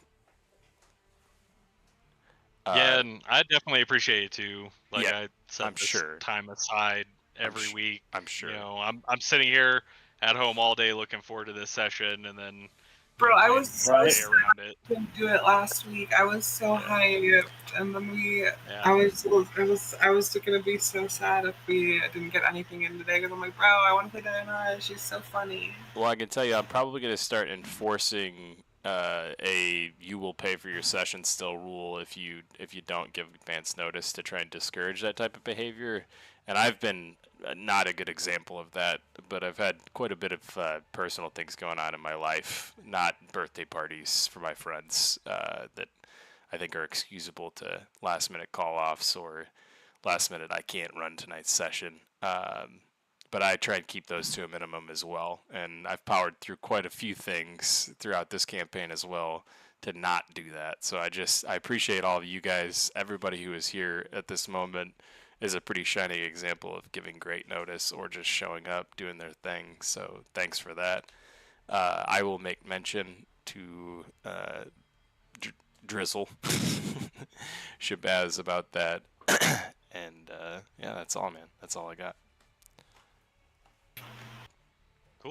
Yeah, and I definitely appreciate it too. Like yeah, I set I'm this sure. time aside every week. I'm sure. I'm sitting here at home all day looking forward to this session, and then Bro, I was so sad I couldn't do it last week. I was so hyped, and then I was gonna be so sad if we didn't get anything in today. Because I'm like, bro, I want to play Diana. She's so funny. Well, I can tell you, I'm probably gonna start enforcing you will pay for your session still rule if you don't give advance notice to try and discourage that type of behavior. And I've been not a good example of that, but I've had quite a bit of personal things going on in my life, not birthday parties for my friends that I think are excusable to last minute call offs or last minute I can't run tonight's session. But I try and keep those to a minimum as well. And I've powered through quite a few things throughout this campaign as well to not do that. So I appreciate all of you guys. Everybody who is here at this moment is a pretty shining example of giving great notice or just showing up, doing their thing. So thanks for that. I will make mention to Drizzle, Shabazz about that. And yeah, that's all, man. That's all I got.